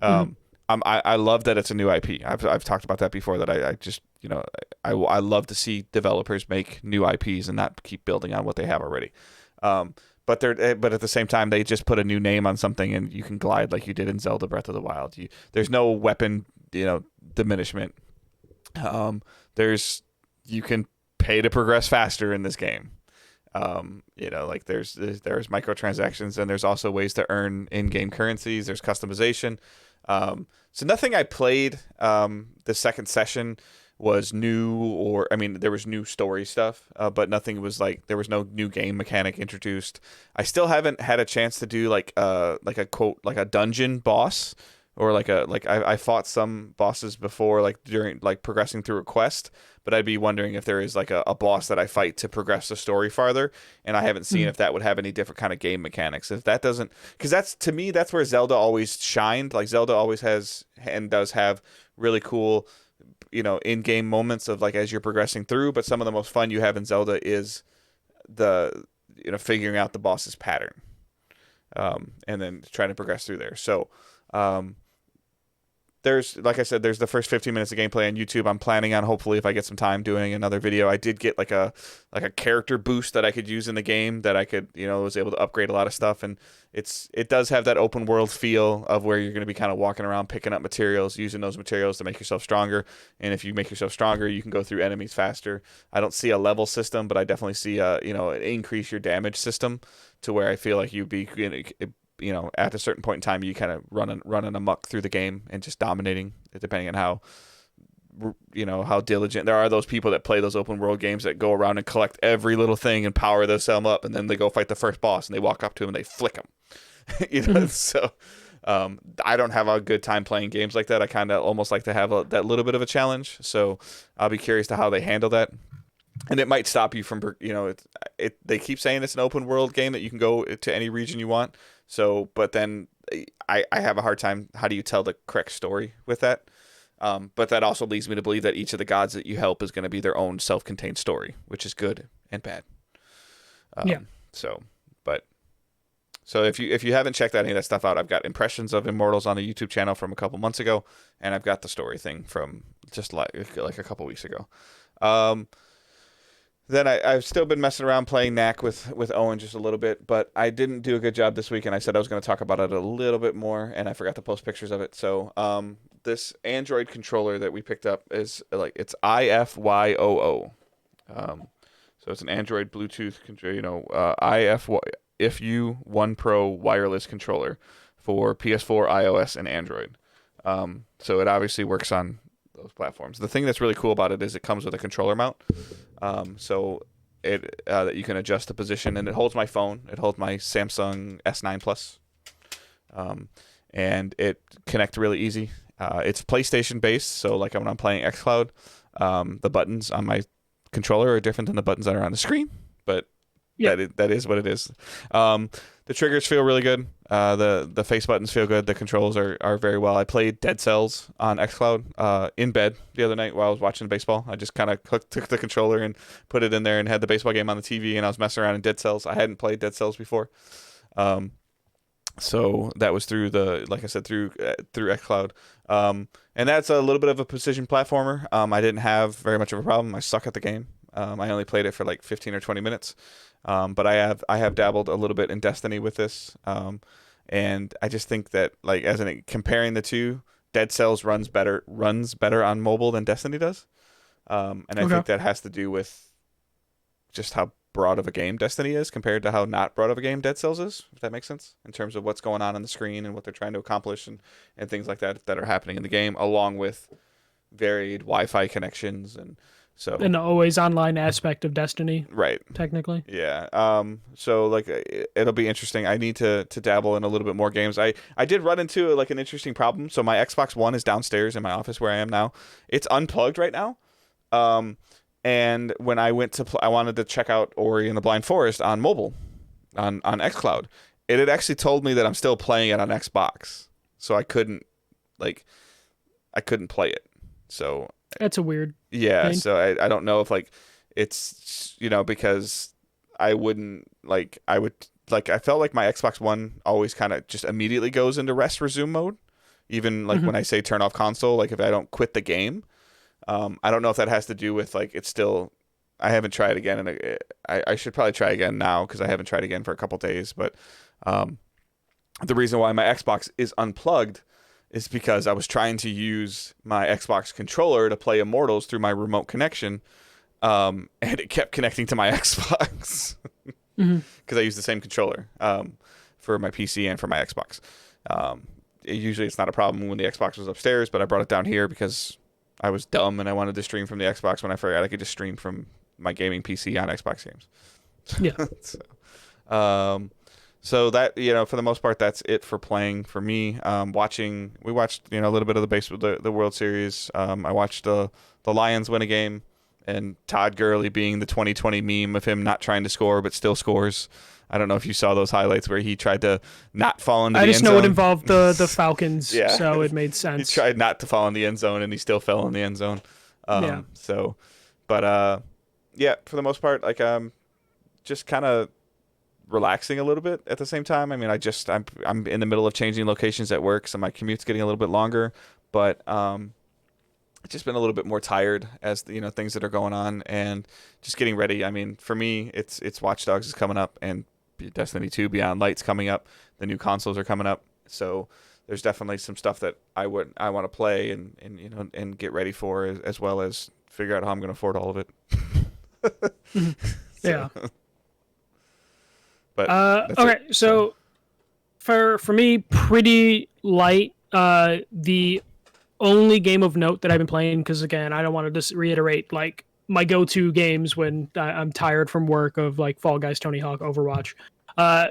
Mhm.
Um, I love that it's a new IP. I've talked about that before. That I just I love to see developers make new IPs and not keep building on what they have already. Um, but at the same time they just put a new name on something and you can glide like you did in Zelda Breath of the Wild. There's no weapon diminishment. There's you can pay to progress faster in this game. Like there's microtransactions and there's also ways to earn in-game currencies. There's customization. So nothing I played the second session was new, or I mean there was new story stuff, but nothing was like there was no new game mechanic introduced. I still haven't had a chance to do like a quote like a dungeon boss, or I fought some bosses before like during like progressing through a quest, but I'd be wondering if there is like a boss that I fight to progress the story farther, and I haven't seen
Mhm.
if that would have any different kind of game mechanics. If that doesn't, because that's to me that's where Zelda always shined. Like Zelda always has and does have really cool in-game moments of like as you're progressing through, but some of the most fun you have in Zelda is the figuring out the boss's pattern, and then trying to progress through there. So um, there's like I said, there's the first 15 minutes of gameplay on YouTube. I'm planning on hopefully if I get some time doing another video. I did get like a character boost that I could use in the game that I could was able to upgrade a lot of stuff, and it does have that open world feel of where you're going to be kind of walking around picking up materials, using those materials to make yourself stronger. And if you make yourself stronger, you can go through enemies faster. I don't see a level system, but I definitely see an increase your damage system to where I feel like you'd be at a certain point in time, you kind of running amok through the game and just dominating, depending on how diligent. There are those people that play those open world games that go around and collect every little thing and power themselves up, and then they go fight the first boss and they walk up to him and they flick him.
Mhm.
So I don't have a good time playing games like that. I kind of almost like to have that little bit of a challenge. So I'll be curious to how they handle that. And it might stop you from, they keep saying it's an open world game that you can go to any region you want. So, but then I have a hard time. How do you tell the correct story with that? But that also leads me to believe that each of the gods that you help is going to be their own self-contained story, which is good and bad.
Yeah.
So, but so if you haven't checked any of that stuff out, I've got impressions of Immortals on a YouTube channel from a couple months ago, and I've got the story thing from just like a couple weeks ago. Then I've still been messing around playing Knack with Owen just a little bit, but I didn't do a good job this week, and I said I was going to talk about it a little bit more, and I forgot to post pictures of it. So this Android controller that we picked up is it's IFYOO. So it's an Android Bluetooth control, IFU One Pro wireless controller for PS4, iOS, and Android. So it obviously works on those platforms. The thing that's really cool about it is it comes with a controller mount. So that you can adjust the position, and it holds my phone. It holds my Samsung S9 Plus, and it connects really easy. It's PlayStation based, so like when I'm playing xCloud, the buttons on my controller are different than the buttons that are on the screen, but
Yeah.
that is what it is. The triggers feel really good. The face buttons feel good. The controls are very well. I played Dead Cells on xCloud in bed the other night while I was watching baseball. I just kind of took the controller and put it in there and had the baseball game on the TV, and I was messing around in Dead Cells. I hadn't played Dead Cells before. So that was through like I said, through xCloud. And that's a little bit of a precision platformer. I didn't have very much of a problem. I suck at the game. I only played it for like 15 or 20 minutes. But I have dabbled a little bit in Destiny with this. And I just think that like comparing the two, Dead Cells runs better on mobile than Destiny does. And I
Okay.
think that has to do with just how broad of a game Destiny is compared to how not broad of a game Dead Cells is, if that makes sense, in terms of what's going on the screen and what they're trying to accomplish and things like that are happening in the game, along with varied Wi-Fi connections and so
And the always online aspect of Destiny,
right.
technically.
Yeah. So like it'll be interesting. I need to dabble in a little bit more games. I did run into like an interesting problem. So my Xbox One is downstairs in my office where I am now. It's unplugged right now. And when I went to I wanted to check out Ori and the Blind Forest on mobile, on xCloud. It had actually told me that I'm still playing it on Xbox, so I couldn't like I couldn't play it. So
That's a weird
yeah,
thing.
so I don't know if like it's because I wouldn't like I would like I felt like my Xbox One always kind of just immediately goes into rest resume mode, even like
Hmm.
when I say turn off console, like if I don't quit the game. I don't know if that has to do with like it's still. I haven't tried again, and I should probably try again now because I haven't tried again for a couple days. But um, the reason why my Xbox is unplugged is because I was trying to use my Xbox controller to play Immortals through my remote connection, and it kept connecting to my Xbox
Hmm.
because I use the same controller for my PC and for my Xbox. Usually it's not a problem when the Xbox was upstairs, but I brought it down here because I was dumb and I wanted to stream from the Xbox when I forgot I could just stream from my gaming PC on Xbox games.
Yeah.
Um, so that for the most part, that's it for playing for me. We watched a little bit of the World Series. I watched the Lions win a game, and Todd Gurley being the 2020 meme of him not trying to score but still scores. I don't know if you saw those highlights where he tried to not fall into
I
the
just
end
know it
zone.
involved the Falcons,
Yeah.
so it made
He
sense.
tried not to fall in the end zone and he still fell in the end zone.
Yeah.
So, but yeah, for the most part, like just kind of relaxing a little bit at the same time. I mean, I'm in the middle of changing locations at work, so my commute's getting a little bit longer, but it's just been a little bit more tired as things that are going on and just getting ready. I mean, for me, it's Watch Dogs is coming up and Destiny 2 Beyond Light's coming up. The new consoles are coming up, so there's definitely some stuff that I want to play and get ready for, as well as figure out how I'm going to afford all of it.
Mhm.
So,
Yeah.
but that's
Okay,
it.
so for me, pretty light. The only game of note that I've been playing, because again, I don't want to just reiterate like my go-to games when I'm tired from work of like Fall Guys, Tony Hawk, Overwatch.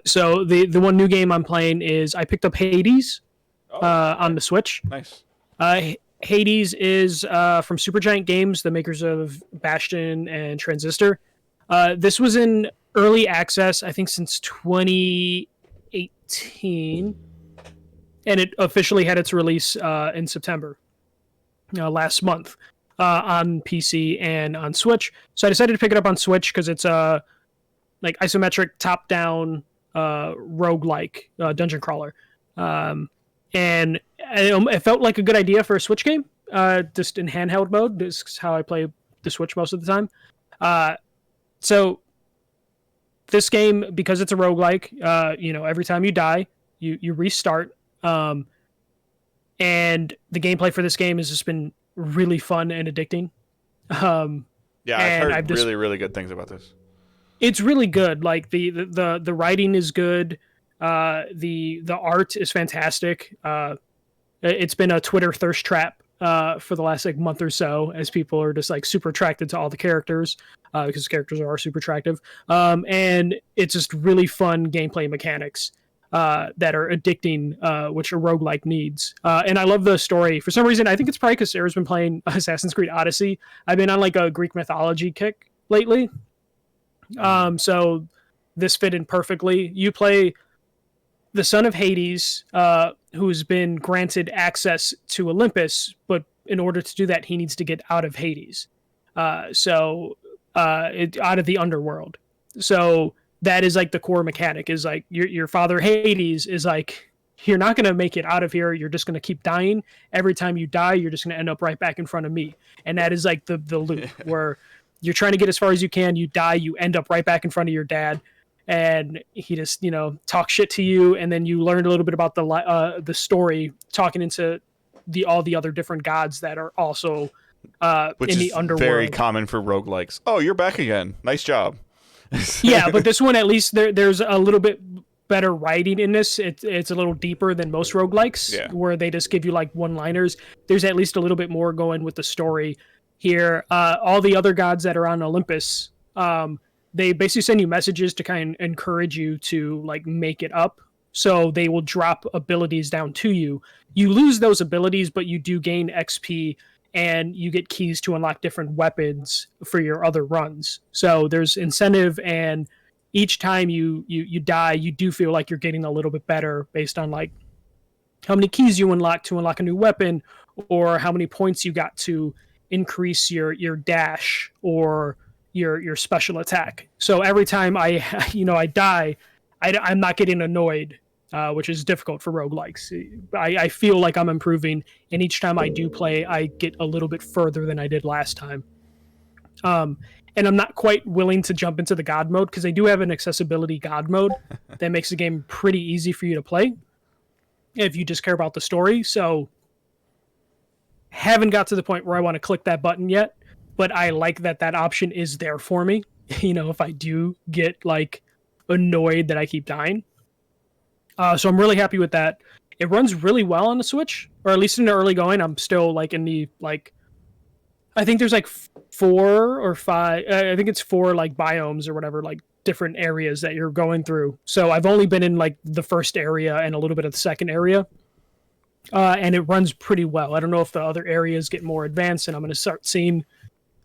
So the one new game I'm playing is I picked up Hades
Oh,
on the Switch.
nice.
Hades is from Supergiant Games, the makers of Bastion and Transistor. This was in early access, I think, since 2018, and it officially had its release in September last month on PC and on Switch. So I decided to pick it up on Switch because it's a like isometric top-down roguelike dungeon crawler. And it felt like a good idea for a Switch game, just in handheld mode. This is how I play the Switch most of the time. So this game, because it's a roguelike, every time you die, you restart. And the gameplay for this game has just been really fun and addicting.
Yeah, I've
And
heard really, really good things about this.
it's really good. Like the writing is good. The art is fantastic. It's been a Twitter thirst trap for the last like month or so, as people are just like super attracted to all the characters because characters are super attractive. And it's just really fun gameplay mechanics that are addicting, which a roguelike needs. And I love the story. For some reason, I think it's probably because Sarah's been playing Assassin's Creed Odyssey. I've been on like a Greek mythology kick lately. So this fit in perfectly. You play the son of Hades, who's been granted access to Olympus, but in order to do that, he needs to get out of Hades. Out of the underworld. So that is like the core mechanic. Is like your father Hades is like, you're not going to make it out of here. You're just going to keep dying. Every time you die, you're just going to end up right back in front of me. And that is like the loop where you're trying to get as far as you can. You die. You end up right back in front of your dad. And he just talks shit to you, and then you learn a little bit about the story, talking into all the other different gods that are also
Which
in
is
the underworld.
very common for roguelikes. Oh, you're back again. Nice job.
Yeah, but this one at least there's a little bit better writing in this. It's a little deeper than most roguelikes, where they just give you like one-liners. There's at least a little bit more going with the story here. All the other gods that are on Olympus, they basically send you messages to kind of encourage you to like make it up. So they will drop abilities down to you. You lose those abilities, but you do gain XP and you get keys to unlock different weapons for your other runs. So there's incentive, and each time you die, you do feel like you're getting a little bit better based on like how many keys you unlock to unlock a new weapon, or how many points you got to increase your dash or your special attack. So every time I die, I'm not getting annoyed, which is difficult for roguelikes. I feel like I'm improving, and each time I do play, I get a little bit further than I did last time. Um, and I'm not quite willing to jump into the God mode because they do have an accessibility God mode that makes the game pretty easy for you to play if you just care about the story. So haven't got to the point where I want to click that button yet, but I like that option is there for me. If I do get like annoyed that I keep dying. So I'm really happy with that. It runs really well on the Switch, or at least in the early going. I'm still like in the like, I think there's like 4 or 5. I think it's 4 like biomes or whatever, like different areas that you're going through. So I've only been in like the first area and a little bit of the second area. And it runs pretty well. I don't know if the other areas get more advanced, and I'm going to start seeing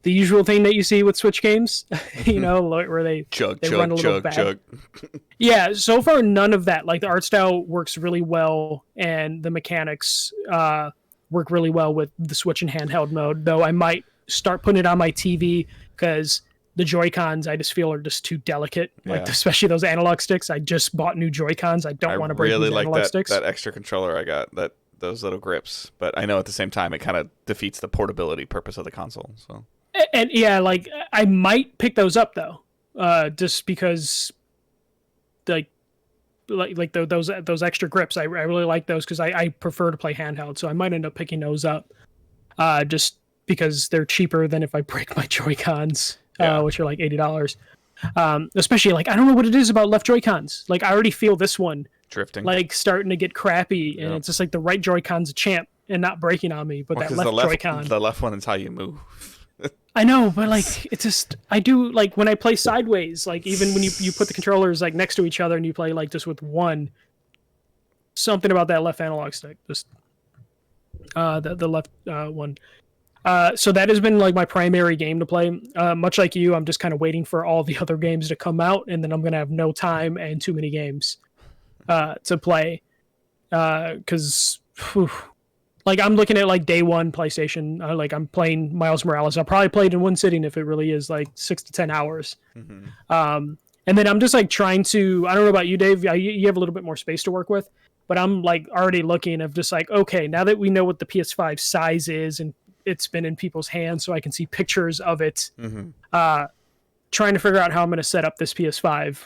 the usual thing that you see with Switch games, where they run a little bad. Yeah, so far none of that. Like the art style works really well, and the mechanics work really well with the Switch in handheld mode. Though I might start putting it on my TV because the Joy-Cons I just feel are just too delicate. Yeah. Like especially those analog sticks. I just bought new Joy-Cons. I don't want to break these analog sticks.
That extra controller I got, those little grips, but I know at the same time it kind of defeats the portability purpose of the console. So.
And yeah, like I might pick those up though, just because, like those extra grips, I really like those because I prefer to play handheld, so I might end up picking those up, just because they're cheaper than if I break my Joy-Cons, which are like $80. Especially like I don't know what it is about left Joy-Cons. Like I already feel this one
drifting,
like starting to get crappy, and it's just like the right Joy-Con's a champ and not breaking on me, but that left Joy-Con,
the left one is how you move.
I know, but like it's just I do like when I play sideways, like even when you put the controllers like next to each other and you play like just with one, something about that left analog stick, just the left one. So that has been like my primary game to play. Much like you, I'm just kind of waiting for all the other games to come out, and then I'm gonna have no time and too many games to play, because. Like I'm looking at like day one PlayStation, like I'm playing Miles Morales. I'll probably play it in one sitting if it really is like 6 to 10 hours. Mm-hmm. And then I'm just like trying to, I don't know about you, Dave, you have a little bit more space to work with, but I'm like already looking of just like, okay, now that we know what the PS5 size is and it's been in people's hands so I can see pictures of it, trying to figure out how I'm going to set up this PS5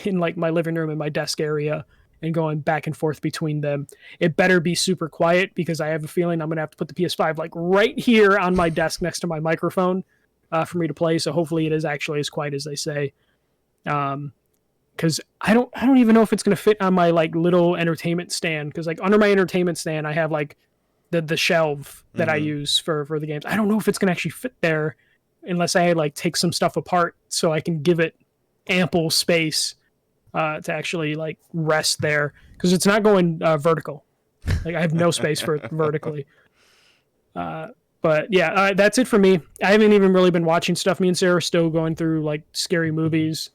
in like my living room and my desk area, and going back and forth between them. It better be super quiet because I have a feeling I'm going to have to put the PS5 like right here on my desk next to my microphone for me to play. So hopefully it is actually as quiet as they say. Because I don't even know if it's going to fit on my like little entertainment stand. Because like under my entertainment stand, I have like the shelf that I use for the games. I don't know if it's going to actually fit there unless I like take some stuff apart so I can give it ample space to actually like rest there, because it's not going vertical. Like I have no space for it vertically. But yeah, that's it for me. I haven't even really been watching stuff. Me and Sarah are still going through like scary movies,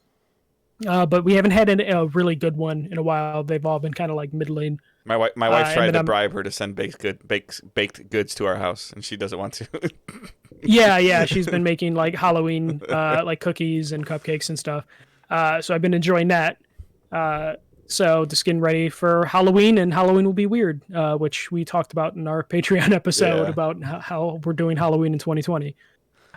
but we haven't had a really good one in a while. They've all been kind of like middling.
My wife tried to bribe her to send baked goods to our house, and she doesn't want to.
yeah, she's been making like Halloween like cookies and cupcakes and stuff. So I've been enjoying that. So just getting ready for Halloween, and Halloween will be weird, which we talked about in our Patreon episode about how we're doing Halloween in 2020.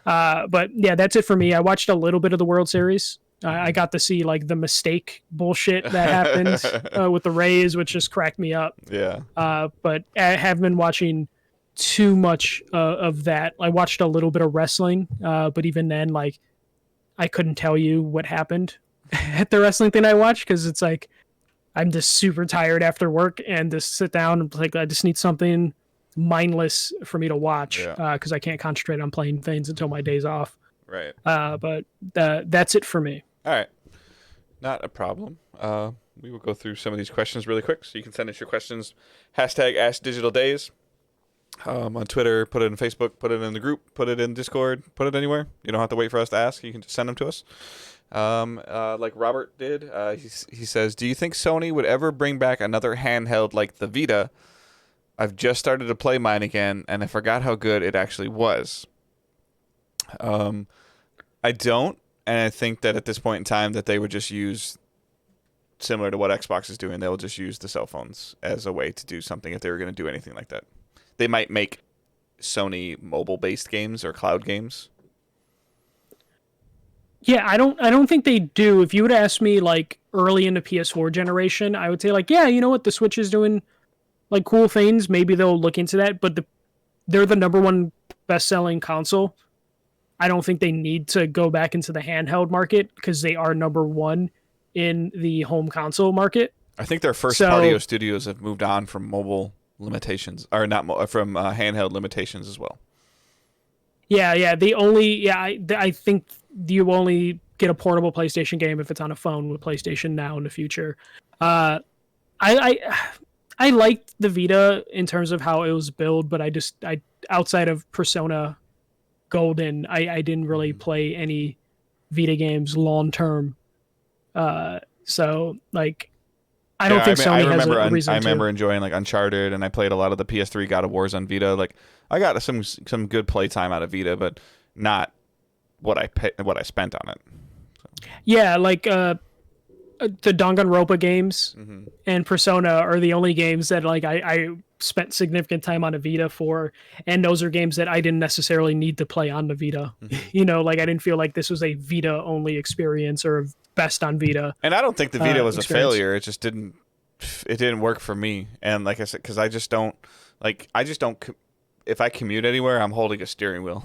But yeah, that's it for me. I watched a little bit of the World Series. I got to see like the mistake bullshit that happened with the Rays, which just cracked me up.
Yeah.
But I have been watching too much of that. I watched a little bit of wrestling, but even then, like, I couldn't tell you what happened at the wrestling thing I watched, because it's like I'm just super tired after work and just sit down and like I just need something mindless for me to watch, because I can't concentrate on playing things until my day's off.
Right.
But that's it for me.
All right. Not a problem. We will go through some of these questions really quick, so you can send us your questions. #AskDigitalDays. On Twitter, put it in Facebook, put it in the group, put it in Discord, put it anywhere. You don't have to wait for us to ask. You can just send them to us. Like Robert did. He says, "Do you think Sony would ever bring back another handheld like the Vita? I've just started to play mine again, and I forgot how good it actually was." I don't, and I think that at this point in time that they would just use similar to what Xbox is doing. They'll just use the cell phones as a way to do something if they were going to do anything like that. They might make Sony mobile-based games or cloud games.
Yeah, I don't think they do. If you would ask me like early in the PS4 generation, I would say like, yeah, you know what, the Switch is doing like cool things. Maybe they'll look into that, but they're the number one best-selling console. I don't think they need to go back into the handheld market because they are number one in the home console market.
I think their first
So
party studios have moved on from mobile limitations, or not from handheld limitations as well.
yeah, I think you only get a portable PlayStation game if it's on a phone with PlayStation Now in the future. Uh, I I liked the Vita in terms of how it was built, but I outside of Persona Golden, I didn't really play any Vita games long term. So like I don't
Yeah,
think
I
Sony has
remember
a reason
I
to.
remember enjoying like Uncharted, and I played a lot of the PS3 God of Wars on Vita. Like I got some good playtime out of Vita, but not what I spent on it.
Yeah, like the Danganronpa games
Mm-hmm.
and Persona are the only games that like I spent significant time on a Vita for, and those are games that I didn't necessarily need to play on the Vita.
Mm-hmm.
You know, like I didn't feel like this was a Vita only experience or best on Vita
And I don't think the Vita was a
experience.
failure. It didn't work for me. And like I said, because I just don't. If I commute anywhere, I'm holding a steering wheel.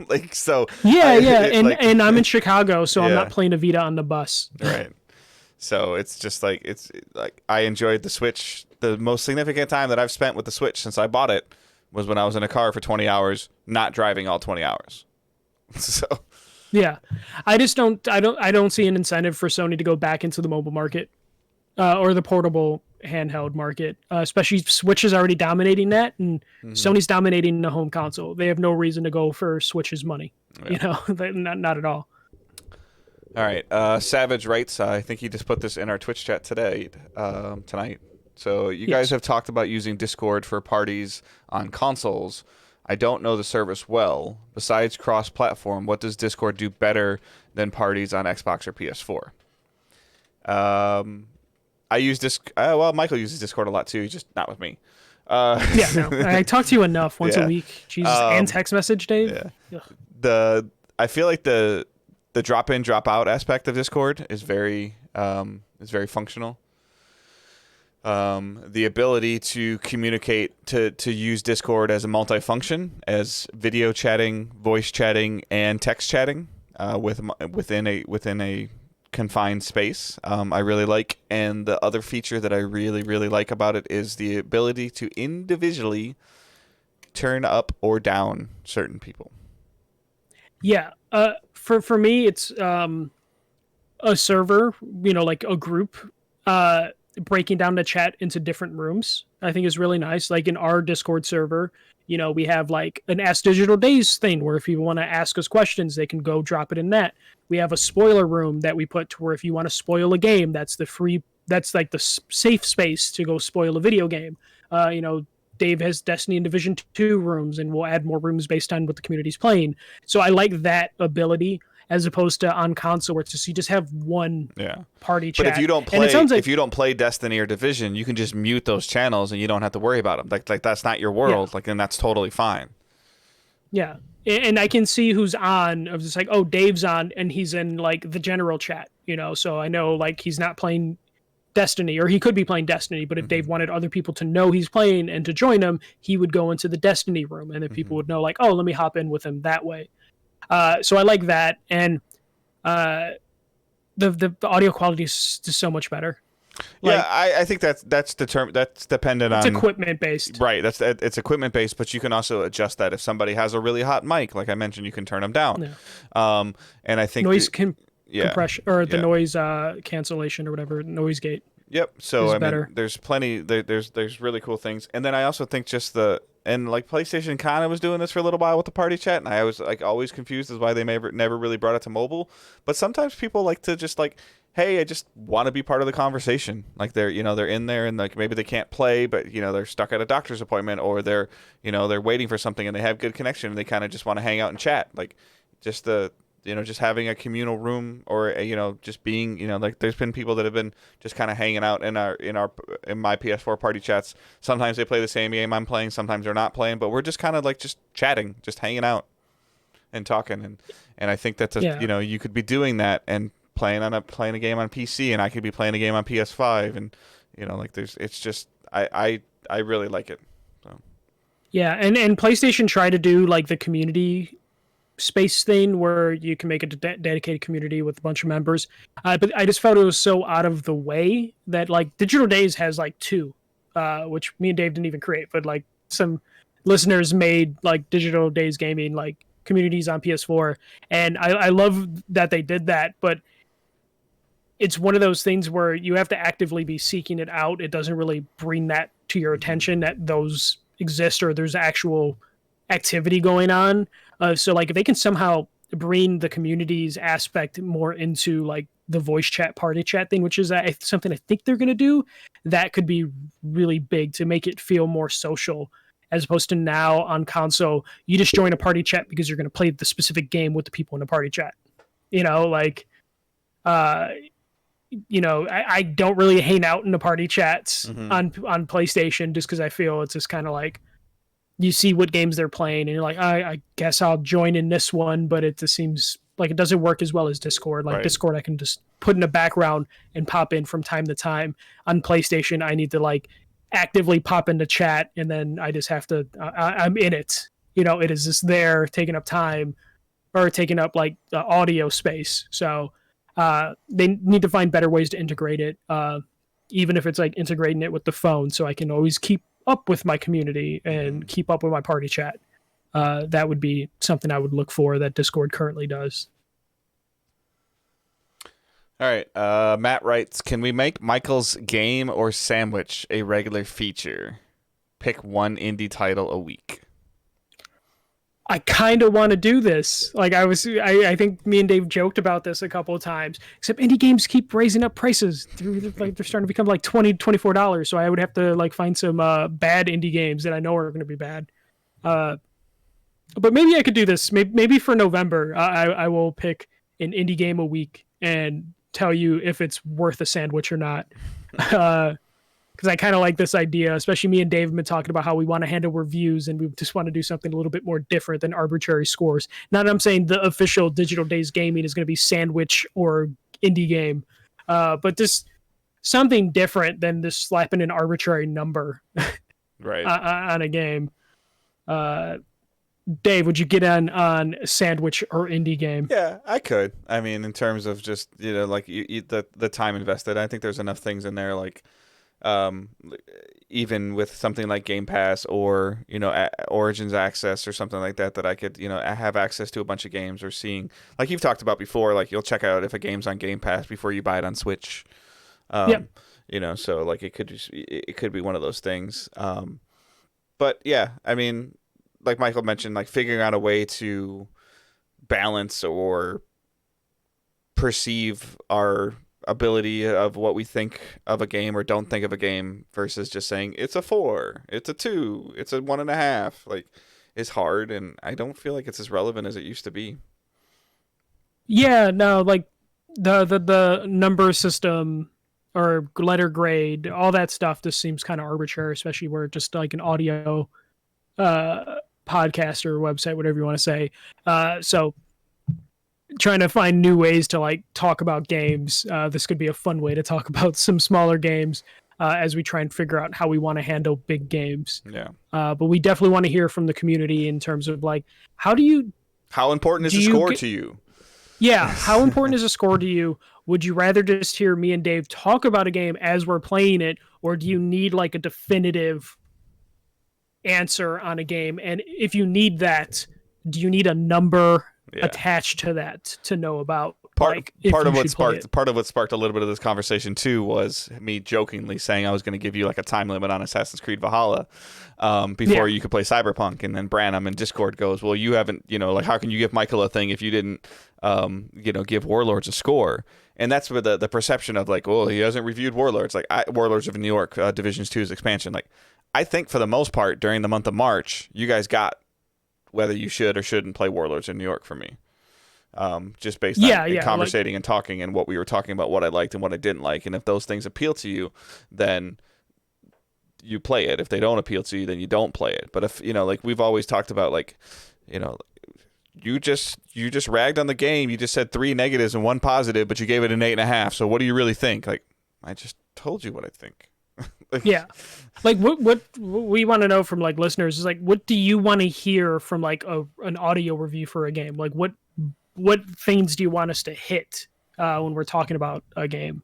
Like so.
Yeah, yeah, and
Like,
and I'm in Chicago, so I'm
Yeah.
not playing a Vita on the bus.
right. So it's just like I enjoyed the Switch. The most significant time that I've spent with the Switch since I bought it was when I was in a car for 20 hours, not driving all 20 hours. So
Yeah, I don't see an incentive for Sony to go back into the mobile market or the portable handheld market, especially Switch is already dominating that, and Sony's dominating the home console. They have no reason to go for Switch's money.
Yeah.
You know, not at all.
all right, Savage writes. I think he just put this in our Twitch chat tonight. So you guys
Yes.
have talked about using Discord for parties on consoles. I don't know the service well. Besides cross-platform, what does Discord do better than parties on Xbox or PS4? I use well, Michael uses Discord a lot too, just not with me.
Yeah, no, I talk to you enough once
Yeah.
a week. Jesus, and text message, Dave.
Yeah.
Ugh.
I feel like the drop in drop out aspect of Discord is very functional. The ability to communicate to use Discord as a multifunction, as video chatting, voice chatting, and text chatting within a confined space. I really like, and the other feature that I really like about it is the ability to individually turn up or down certain people.
Yeah. For me, it's a server, you know, like a group, breaking down the chat into different rooms. I think is really nice. Like in our Discord server, you know, we have like an Ask Digital Days thing where if people want to ask us questions, they can go drop it in that. We have a spoiler room that we put to where if you want to spoil a game, that's like the safe space to go spoil a video game. You know, Dave has Destiny and Division 2 rooms, and we'll add more rooms based on what the community's playing. So I like that ability as opposed to on console where it's just you just have one party chat.
But if you don't
and it sounds like,
if you don't play Destiny or Division, you can just mute those channels and you don't have to worry about them. Like that's not your world. Like, and that's totally fine.
yeah, and I can see who's on. I was just like, oh, Dave's on, and he's in like the general chat, you know. So I know like he's not playing Destiny, or he could be playing Destiny. But if Dave wanted other people to know he's playing and to join him, he would go into the Destiny room, and then people would know like, oh, let me hop in with him that way. So I like that, and the audio quality is just so much better. Like,
yeah, I think that's dependent
it's
on
equipment based.
Right, it's equipment based, but you can also adjust that if somebody has a really hot mic, like I mentioned, you can turn them down.
Yeah.
And I think
Compression or the
Yeah.
noise cancellation or whatever, noise gate.
Yep. So
is
I mean,
better.
there's plenty. There's really cool things, and then I also think just like PlayStation kind of was doing this for a little while with the party chat, and I was like always confused as why they never really brought it to mobile. But sometimes people like to just like, hey, I just want to be part of the conversation. Like they're in there and like maybe they can't play, but they're stuck at a doctor's appointment or they're waiting for something and they have good connection and they kind of just want to hang out and chat. Like just just having a communal room or just being like there's been people that have been just kind of hanging out in my PS4 party chats. Sometimes they play the same game I'm playing, sometimes they're not playing, but we're just kind of like just chatting, just hanging out and talking, and I think that's
Yeah.
you could be doing that and playing a game on PC and I could be playing a game on PS5 and like it's just I really like it. So
Yeah, and PlayStation tried to do like the community space thing where you can make a dedicated community with a bunch of members. But I just felt it was so out of the way that like Digital Days has like two, which me and Dave didn't even create, but like some listeners made like Digital Days Gaming like communities on PS4, and I love that they did that, but it's one of those things where you have to actively be seeking it out. It doesn't really bring that to your attention that those exist or there's actual activity going on. So like if they can somehow bring the communities aspect more into like the voice chat party chat thing, which is something I think they're going to do, that could be really big to make it feel more social as opposed to now on console, you just join a party chat because you're going to play the specific game with the people in the party chat. Like uh I don't really hang out in the party chats
mm-hmm.
on PlayStation just because I feel it's just kind of like you see what games they're playing and you're like, I guess I'll join in this one, but it just seems like it doesn't work as well as Discord. Like
Right.
Discord, I can just put in the background and pop in from time to time. On PlayStation, I need to like actively pop into chat, and then I just have to. I'm in it. It is just there taking up time or taking up like audio space. So they need to find better ways to integrate it, even if it's like integrating it with the phone, so I can always keep up with my community
Mm-hmm.
and keep up with my party chat. That would be something I would look for that Discord currently does.
All right. Matt writes, can we make Michael's game or sandwich a regular feature? Pick one indie title a week.
I kind of want to do this. Like I think me and Dave joked about this a couple of times. Except indie games keep raising up prices. Like they're starting to become like $24. So I would have to like find some bad indie games that I know are going to be bad. But maybe I could do this. Maybe for November, I will pick an indie game a week and tell you if it's worth a sandwich or not. Because I kind of like this idea, especially me and Dave have been talking about how we want to handle reviews and we just want to do something a little bit more different than arbitrary scores. Not that I'm saying the official Digital Days Gaming is going to be sandwich or indie game, but just something different than just slapping an arbitrary number
Right.
on a game. Dave, would you get on sandwich or indie game?
Yeah, I could. I mean, in terms of just like the time invested, I think there's enough things in there, like um, even with something like Game Pass or Origins Access or something like that, that I could have access to a bunch of games or seeing, like you've talked about before, like you'll check out if a game's on Game Pass before you buy it on Switch.
Yep.
So like it could be one of those things. But yeah, I mean, like Michael mentioned, like figuring out a way to balance or perceive our ability of what we think of a game or don't think of a game versus just saying it's a 4, it's a 2, it's a 1.5, like is hard, and I don't feel like it's as relevant as it used to be.
Yeah, no, like the number system or letter grade, all that stuff just seems kind of arbitrary, especially where just like an audio uh podcast or website, whatever you want to say. So trying to find new ways to like talk about games. This could be a fun way to talk about some smaller games as we try and figure out how we want to handle big games.
Yeah.
But we definitely want to hear from the community in terms of like,
How important is
do
the
you
score
get,
to you?
yeah, how important is a score to you? Would you rather just hear me and Dave talk about a game as we're playing it, or do you need like a definitive answer on a game? And if you need that, do you need a number
Yeah.
attached to that to know about? like if you should play it.
Part of what sparked a little bit of this conversation too was me jokingly saying I was going to give you like a time limit on Assassin's Creed Valhalla before you could play Cyberpunk, and then Branham in Discord goes, well, you haven't, like, how can you give Michael a thing if you didn't give Warlords a score? And that's where the perception of like, well, he hasn't reviewed Warlords, like Warlords of New York Divisions 2's expansion. Like, I think for the most part during the month of March, you guys got whether you should or shouldn't play Warlords in New York for me. Just based on conversating and talking and what we were talking about, what I liked and what I didn't like. And if those things appeal to you, then you play it. If they don't appeal to you, then you don't play it. But if, like we've always talked about, like, you just ragged on the game. You just said 3 negatives and 1 positive, but you gave it an 8.5. So what do you really think? Like, I just told you what I think.
Yeah. Like what we want to know from like listeners is like, what do you want to hear from like an audio review for a game? Like what things do you want us to hit when we're talking about a game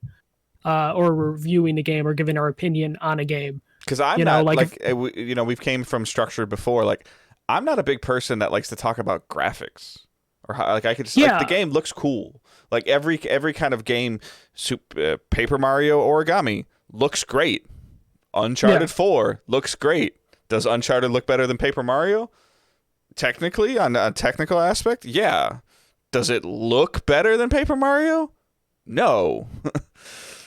or reviewing a game or giving our opinion on a game?
Because I'm not like we've came from structure before. Like, I'm not a big person that likes to talk about graphics or how, like, I could just like the game looks cool. Like every kind of game, Paper Mario Origami looks great. Uncharted 4 looks great. Does Uncharted look better than Paper Mario? Technically, on a technical aspect, yeah. Does it look better than Paper Mario? No.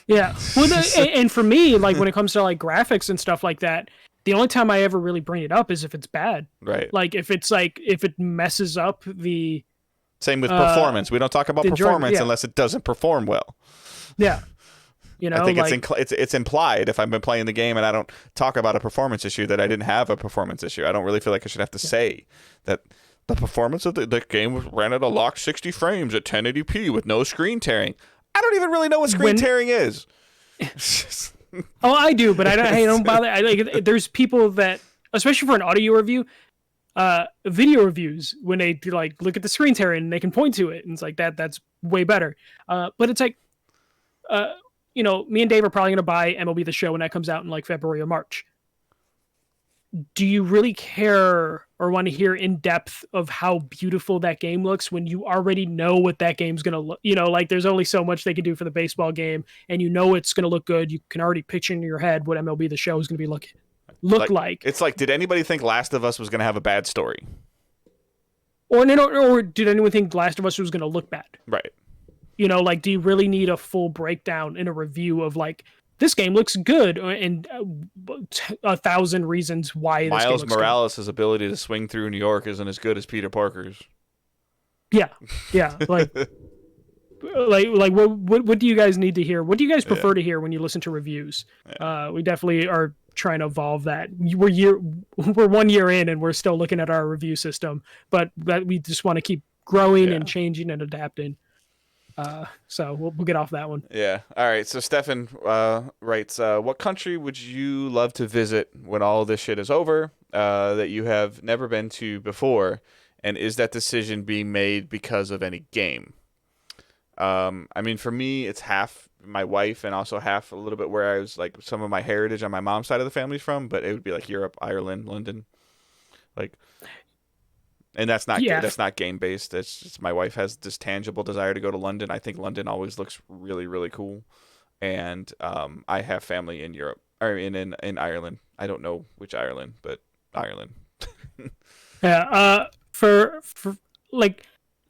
Yeah. Well, and for me, like when it comes to like graphics and stuff like that, the only time I ever really bring it up is if it's bad.
Right.
Like if it messes up the.
Same with performance. We don't talk about performance unless it doesn't perform well.
Yeah.
I think it's implied if I've been playing the game and I don't talk about a performance issue that I didn't have a performance issue. I don't really feel like I should have to say that the performance of the game ran at a locked 60 frames at 1080p with no screen tearing. I don't even really know what screen tearing is.
Oh, I do, but I don't bother. There's people that, especially for an audio review, video reviews, when they like look at the screen tearing and they can point to it, and it's like that's way better. But it's like, me and Dave are probably going to buy MLB The Show when that comes out in like February or March. Do you really care or want to hear in depth of how beautiful that game looks when you already know what that game's going to look? Like there's only so much they can do for the baseball game, and it's going to look good. You can already picture in your head what MLB The Show is going to be look like. It's
like, did anybody think Last of Us was going to have a bad story?
Or did anyone think Last of Us was going to look bad?
Right.
Like, do you really need a full breakdown in a review of like, this game looks good and 1,000 reasons why this game looks good?
Miles Morales' ability to swing through New York isn't as good as Peter Parker's.
Yeah. Like what do you guys need to hear? What do you guys prefer to hear when you listen to reviews? Yeah. We definitely are trying to evolve that. We're 1 year in and we're still looking at our review system, but we just want to keep growing and changing and adapting. So we'll get off that one.
Yeah. All right. So Stefan writes, what country would you love to visit when all this shit is over that you have never been to before? And is that decision being made because of any game? I mean, for me, it's half my wife and also half a little bit where I was like some of my heritage on my mom's side of the family's from, but it would be like Europe, Ireland, London, like. And that's not game based. It's just my wife has this tangible desire to go to London. I think London always looks really, really cool. And I have family in Europe or in Ireland. I don't know which Ireland, but Ireland.
Yeah. For like,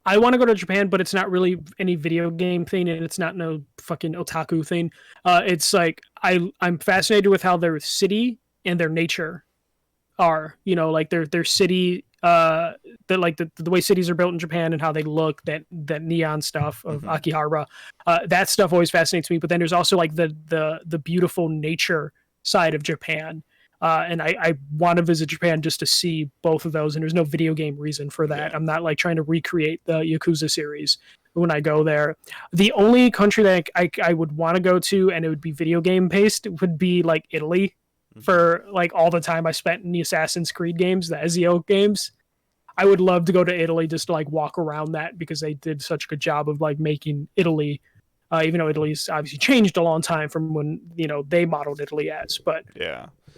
I want to go to Japan, but it's not really any video game thing, and it's not no fucking otaku thing. It's like I'm fascinated with how their city and their nature are. Like their city. That like the way cities are built in Japan and how they look, that neon stuff of Akihabara, that stuff always fascinates me. But then there's also like the beautiful nature side of Japan, and I want to visit Japan just to see both of those. And there's no video game reason for that. I'm not like trying to recreate the Yakuza series when I go there. The only country that I would want to go to, and it would be video game based, would be like Italy. For like all the time I spent in the Assassin's Creed games, the Ezio games, I would love to go to Italy just to like walk around that, because they did such a good job of like making Italy, even though Italy's obviously changed a long time from when they modeled Italy as. But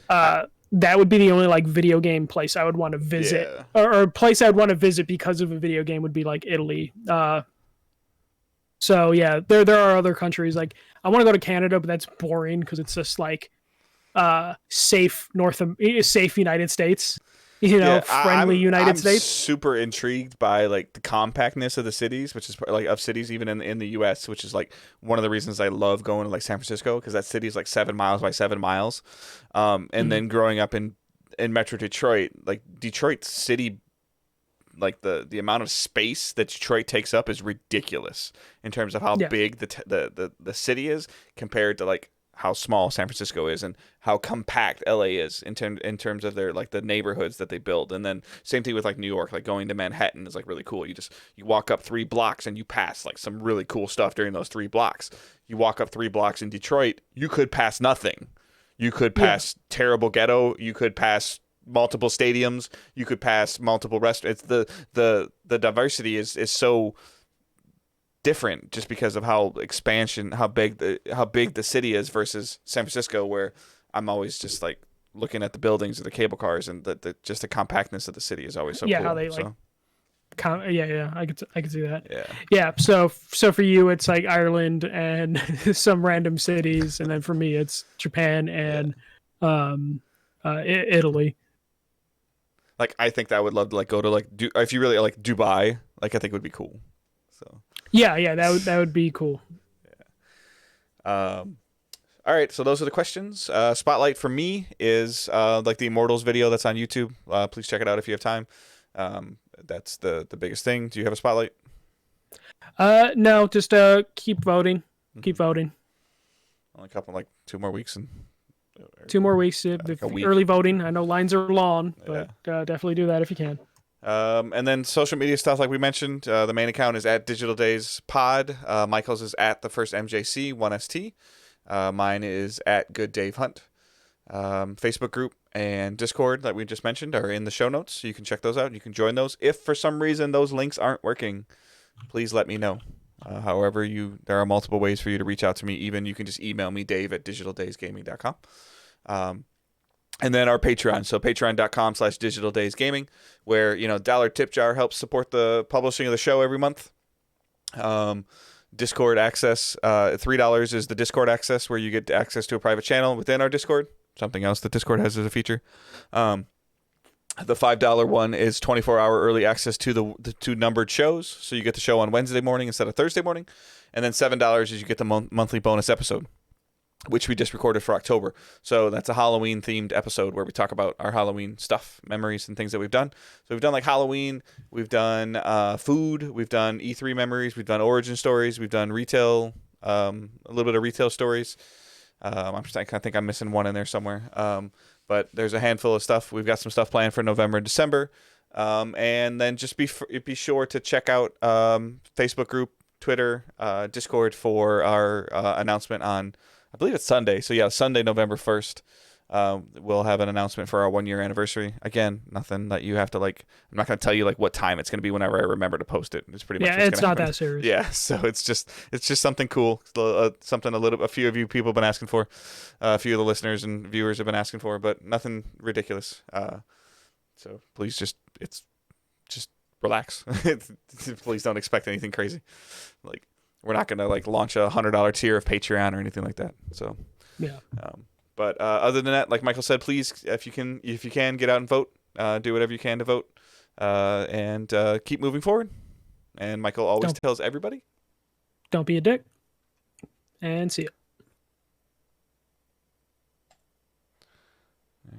that would be the only like video game place I would want to visit, or place I would want to visit because of a video game would be like Italy. So yeah, there are other countries like I want to go to Canada, but that's boring because it's just like safe United States,
Yeah,
friendly United
I'm
States.
super intrigued by like the compactness of the cities, which is like of cities even in the U.S., which is like one of the reasons I love going to like San Francisco because that city is like 7 miles by 7 miles, and
Mhm.
then growing up in Metro Detroit, like Detroit City, like the amount of space that Detroit takes up is ridiculous in terms of how
Yeah,
big the city is compared to like how small San Francisco is and how compact LA is in terms of their like the neighborhoods that they build. And then same thing with like New York, like going to Manhattan is like really cool. You walk up 3 blocks and you pass like some really cool stuff during those 3 blocks. You walk up 3 blocks in Detroit, you could pass nothing. You could
yeah,
pass terrible ghetto. You could pass multiple stadiums. You could pass multiple restaurants. The diversity is so different just because of how expansion how big the city is versus San Francisco, where I'm always just like looking at the buildings or the cable cars and the just the compactness of the city is always so
yeah. How
cool.
they like
So
yeah. I could see that.
yeah,
Yeah. So for you, it's like Ireland and some random cities, and then for me, it's Japan
yeah.
and Italy.
Like I think that I would love to like go to like if you really like Dubai, like I think would be cool. So
Yeah, yeah. That would be cool.
um all right, so those are the questions. Spotlight for me is like the Immortals video that's on YouTube. Please check it out if you have time. That's the biggest thing. Do you have a spotlight?
No, just keep voting. Keep
Mm-hmm.
voting.
Only a couple, like 2 more weeks and
2 more weeks.
like a
If
week.
early voting. I know lines are long,
Yeah.
but definitely do that if you can.
And then social media stuff, like we mentioned, the main account is at Digital Days Pod. Michael's is at the first MJC 1ST. Mine is at Good Dave Hunt. Facebook group and Discord that we just mentioned are in the show notes, so you can check those out. You can join those. If for some reason those links aren't working, please let me know. However, there are multiple ways for you to reach out to me. Even you can just email me, Dave at digitaldaysgaming.com. And then our Patreon. So patreon.com/digitaldaysgaming, where, dollar tip jar helps support the publishing of the show every month. Discord access, $3 is the Discord access, where you get access to a private channel within our Discord. Something else that Discord has as a feature. The $5 one is 24-hour early access to the two numbered shows, so you get the show on Wednesday morning instead of Thursday morning. And then $7 is you get the monthly bonus episode, which we just recorded for October. So that's a Halloween themed episode where we talk about our Halloween stuff, memories, and things that we've done. So we've done like Halloween, we've done food, we've done E3 memories, we've done origin stories, we've done retail, a little bit of retail stories. I think I'm missing one in there somewhere. But there's a handful of stuff. We've got some stuff planned for November and December. And then just be sure to check out Facebook group, Twitter, Discord for our announcement on, I believe it's Sunday. So yeah, Sunday, November 1st. We'll have an announcement for our 1 year anniversary. Again, nothing that you have to like. I'm not going to tell you like what time it's going to be whenever I remember to post it. It's pretty much
Yeah,
what's
it's
going to
not
happen.
that serious.
Yeah, so it's just something cool, something a few of you people have been asking for, a few of the listeners and viewers have been asking for, but nothing ridiculous. So please just relax. Please don't expect anything crazy. Like we're not going to like launch a $100 tier of Patreon or anything like that. So
Yeah.
But other than that, like Michael said, please, if you can, get out and vote. Do whatever you can to vote, and keep moving forward. And Michael always
Don't
tells everybody,
don't be a dick. And see ya.